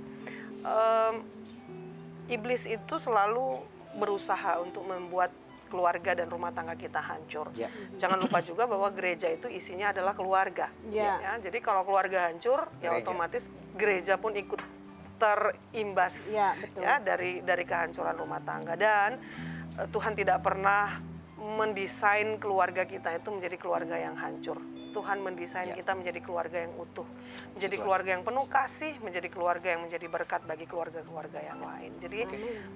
iblis itu selalu berusaha untuk membuat keluarga dan rumah tangga kita hancur. Jangan lupa juga bahwa gereja itu isinya adalah keluarga. Ya, jadi kalau keluarga hancur, ya otomatis gereja pun ikut terimbas dari kehancuran rumah tangga. Dan Tuhan tidak pernah mendesain keluarga kita itu menjadi keluarga yang hancur. Tuhan mendesain kita menjadi keluarga yang utuh, menjadi keluarga yang penuh kasih, menjadi keluarga yang menjadi berkat bagi keluarga-keluarga yang lain. Jadi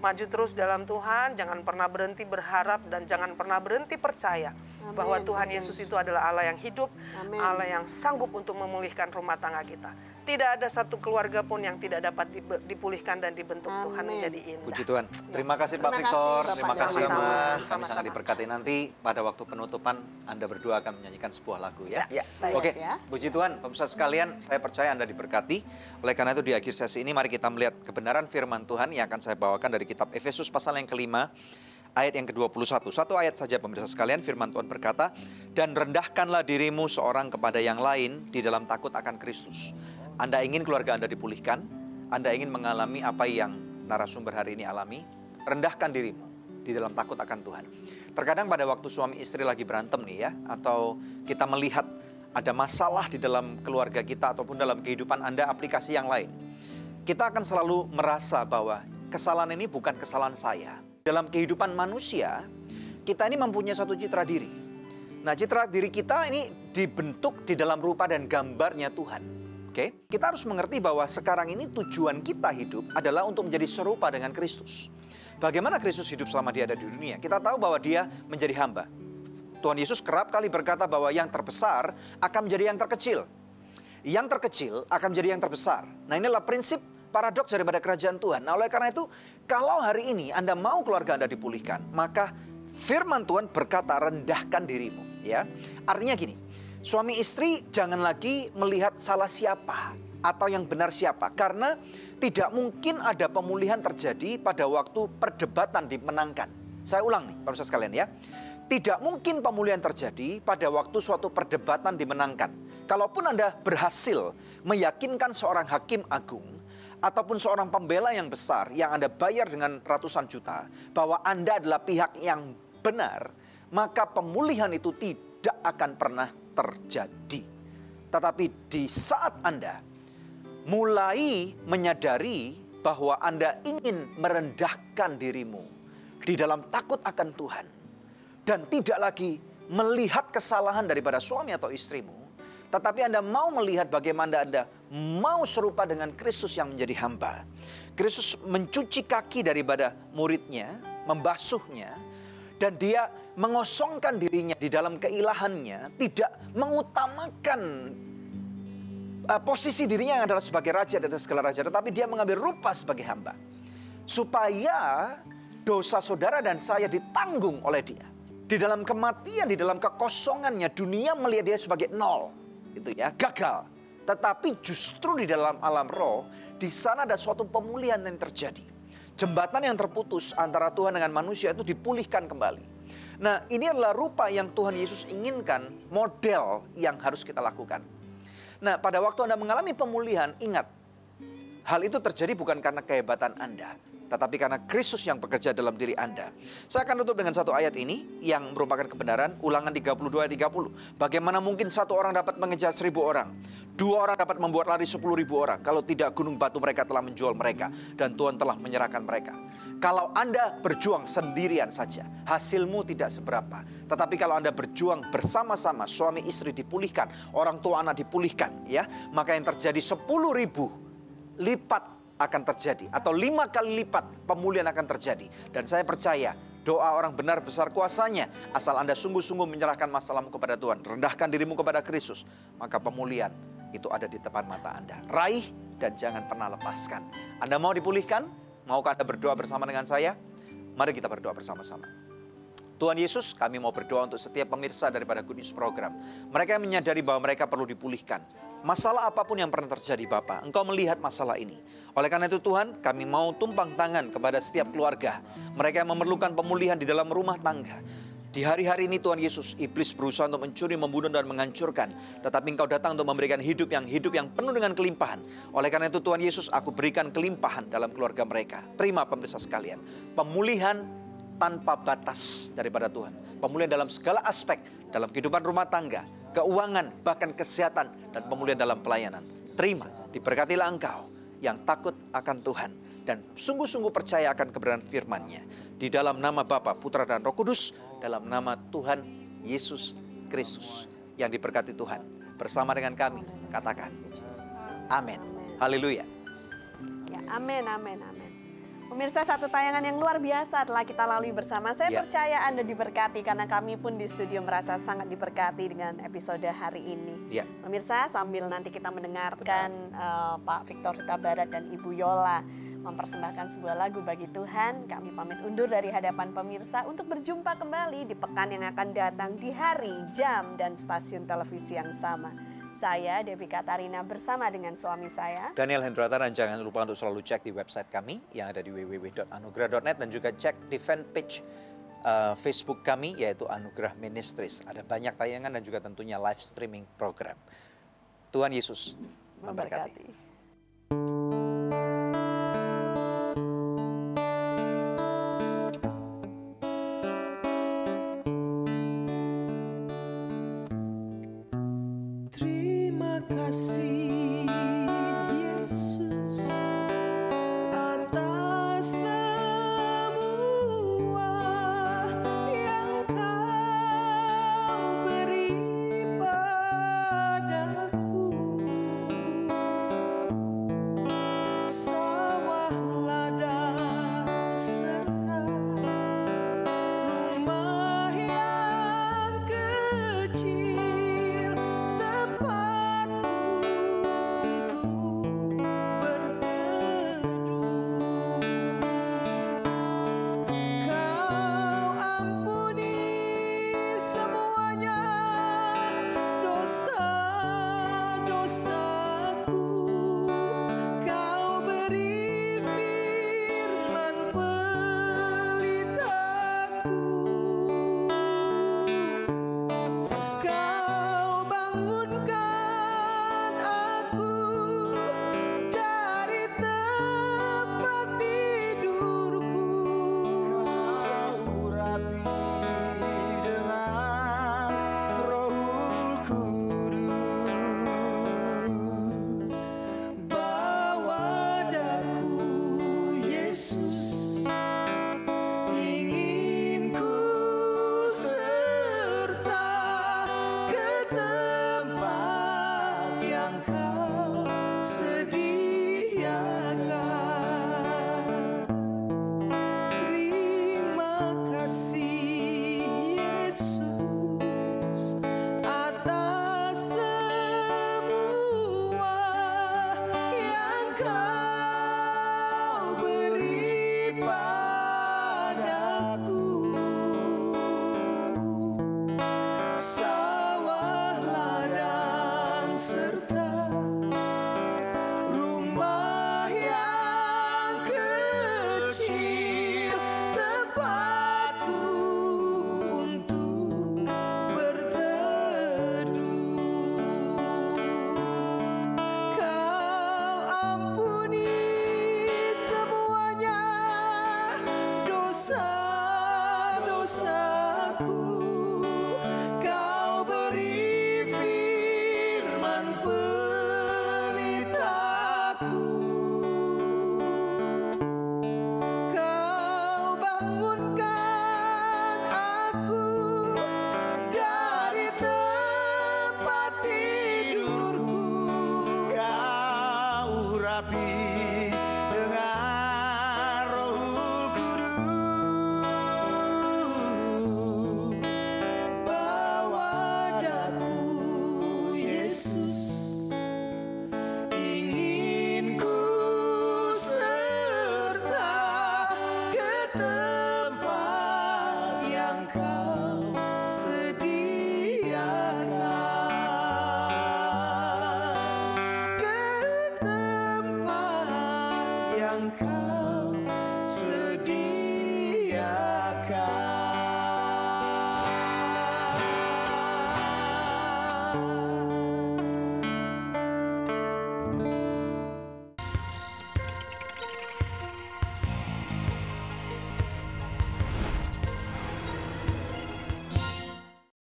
maju terus dalam Tuhan, jangan pernah berhenti berharap dan jangan pernah berhenti percaya bahwa Tuhan Yesus itu adalah Allah yang hidup, Allah yang sanggup untuk memulihkan rumah tangga kita. Tidak ada satu keluarga pun yang tidak dapat dipulihkan dan dibentuk Tuhan menjadi indah. Puji Tuhan. Terima kasih Pak Victor. Terima kasih Ibu. Kami sangat diberkati. Nanti pada waktu penutupan Anda berdua akan menyanyikan sebuah lagu ya. Oke, puji Tuhan. Pemirsa sekalian, saya percaya Anda diberkati. Oleh karena itu di akhir sesi ini mari kita melihat kebenaran firman Tuhan yang akan saya bawakan dari kitab Efesus pasal yang kelima. Ayat yang ke-21, satu ayat saja pemirsa sekalian, firman Tuhan berkata, dan rendahkanlah dirimu seorang kepada yang lain di dalam takut akan Kristus. Anda ingin keluarga Anda dipulihkan, Anda ingin mengalami apa yang narasumber hari ini alami, rendahkan dirimu di dalam takut akan Tuhan. Terkadang pada waktu suami istri lagi berantem nih ya, atau kita melihat ada masalah di dalam keluarga kita ataupun dalam kehidupan Anda aplikasi yang lain, kita akan selalu merasa bahwa kesalahan ini bukan kesalahan saya. Dalam kehidupan manusia, kita ini mempunyai satu citra diri. Nah, citra diri kita ini dibentuk di dalam rupa dan gambarnya Tuhan. Oke? Kita harus mengerti bahwa sekarang ini tujuan kita hidup adalah untuk menjadi serupa dengan Kristus. Bagaimana Kristus hidup selama dia ada di dunia? Kita tahu bahwa dia menjadi hamba. Tuhan Yesus kerap kali berkata bahwa yang terbesar akan menjadi yang terkecil. Yang terkecil akan menjadi yang terbesar. Nah, inilah prinsip paradoks daripada kerajaan Tuhan. Nah, oleh karena itu, kalau hari ini Anda mau keluarga Anda dipulihkan, maka firman Tuhan berkata rendahkan dirimu. Ya, artinya gini, suami istri jangan lagi melihat salah siapa atau yang benar siapa, karena tidak mungkin ada pemulihan terjadi pada waktu perdebatan dimenangkan. Saya ulang nih, pemirsa sekalian ya, tidak mungkin pemulihan terjadi pada waktu suatu perdebatan dimenangkan. Kalaupun Anda berhasil meyakinkan seorang hakim agung ataupun seorang pembela yang besar yang Anda bayar dengan ratusan juta bahwa Anda adalah pihak yang benar, maka pemulihan itu tidak akan pernah terjadi. Tetapi di saat Anda mulai menyadari bahwa Anda ingin merendahkan dirimu di dalam takut akan Tuhan dan tidak lagi melihat kesalahan daripada suami atau istrimu, tetapi Anda mau melihat bagaimana Anda mau serupa dengan Kristus yang menjadi hamba. Kristus mencuci kaki daripada muridnya, membasuhnya, dan dia mengosongkan dirinya di dalam keilahannya, tidak mengutamakan posisi dirinya yang adalah sebagai raja dan segala raja, tetapi dia mengambil rupa sebagai hamba. Supaya dosa saudara dan saya ditanggung oleh dia. Di dalam kematian, di dalam kekosongannya, dunia melihat dia sebagai nol. Itu ya, gagal. Tetapi justru di dalam alam roh, di sana ada suatu pemulihan yang terjadi. Jembatan yang terputus antara Tuhan dengan manusia itu dipulihkan kembali. Nah, ini adalah rupa yang Tuhan Yesus inginkan, model yang harus kita lakukan. Nah, pada waktu Anda mengalami pemulihan, ingat, Hal itu terjadi bukan karena kehebatan Anda, tetapi karena Kristus yang bekerja dalam diri Anda. Saya akan tutup dengan satu ayat ini yang merupakan kebenaran, Ulangan 32 ayat 30. Bagaimana mungkin satu orang dapat mengejar 1000 orang? 2 orang dapat membuat lari 10.000 orang. Kalau tidak, gunung batu mereka telah menjual mereka, dan Tuhan telah menyerahkan mereka. Kalau Anda berjuang sendirian saja, hasilmu tidak seberapa. Tetapi kalau Anda berjuang bersama-sama, suami istri dipulihkan, orang tua anak dipulihkan, ya, maka yang terjadi 10.000 lipat akan terjadi, atau 5 kali lipat pemulihan akan terjadi. Dan saya percaya doa orang benar besar kuasanya. Asal Anda sungguh-sungguh menyerahkan masalahmu kepada Tuhan, rendahkan dirimu kepada Kristus, maka pemulihan itu ada di depan mata Anda. Raih dan jangan pernah lepaskan. Anda mau dipulihkan? Maukah Anda berdoa bersama dengan saya? Mari kita berdoa bersama-sama. Tuhan Yesus, kami mau berdoa untuk setiap pemirsa daripada Good News Program. Mereka yang menyadari bahwa mereka perlu dipulihkan. Masalah apapun yang pernah terjadi Bapa, Engkau melihat masalah ini. Oleh karena itu Tuhan, kami mau tumpang tangan kepada setiap keluarga. Mereka yang memerlukan pemulihan di dalam rumah tangga. Di hari-hari ini Tuhan Yesus, iblis berusaha untuk mencuri, membunuh, dan menghancurkan. Tetapi Engkau datang untuk memberikan hidup yang penuh dengan kelimpahan. Oleh karena itu Tuhan Yesus, aku berikan kelimpahan dalam keluarga mereka. Terima pemirsa sekalian, pemulihan tanpa batas daripada Tuhan. Pemulihan dalam segala aspek, dalam kehidupan rumah tangga, keuangan, bahkan kesehatan, dan pemulihan dalam pelayanan. Terima, diberkatilah engkau yang takut akan Tuhan dan sungguh-sungguh percaya akan kebenaran firman-Nya. Di dalam nama Bapa, Putra, dan Roh Kudus, dalam nama Tuhan Yesus Kristus. Yang diberkati Tuhan bersama dengan kami, katakan amin. Haleluya. Ya, amin, amin, amin. Pemirsa, satu tayangan yang luar biasa telah kita lalui bersama. Saya percaya Anda diberkati karena kami pun di studio merasa sangat diberkati dengan episode hari ini. Pemirsa, sambil nanti kita mendengarkan Pak Victor Huta Barat dan Ibu Yola mempersembahkan sebuah lagu bagi Tuhan, kami pamit undur dari hadapan pemirsa untuk berjumpa kembali di pekan yang akan datang di hari, jam, dan stasiun televisi yang sama. Saya Devi Katarina bersama dengan suami saya Daniel Hendrata, dan jangan lupa untuk selalu cek di website kami yang ada di www.anugerah.net, dan juga cek di fanpage Facebook kami yaitu Anugerah Ministries. Ada banyak tayangan dan juga tentunya live streaming program. Tuhan Yesus memberkati. Terima kasih Yesus atas semua yang Kau beri padaku. Sawah, ladang, serta rumah yang kecil, tempatku dosa-dosaku.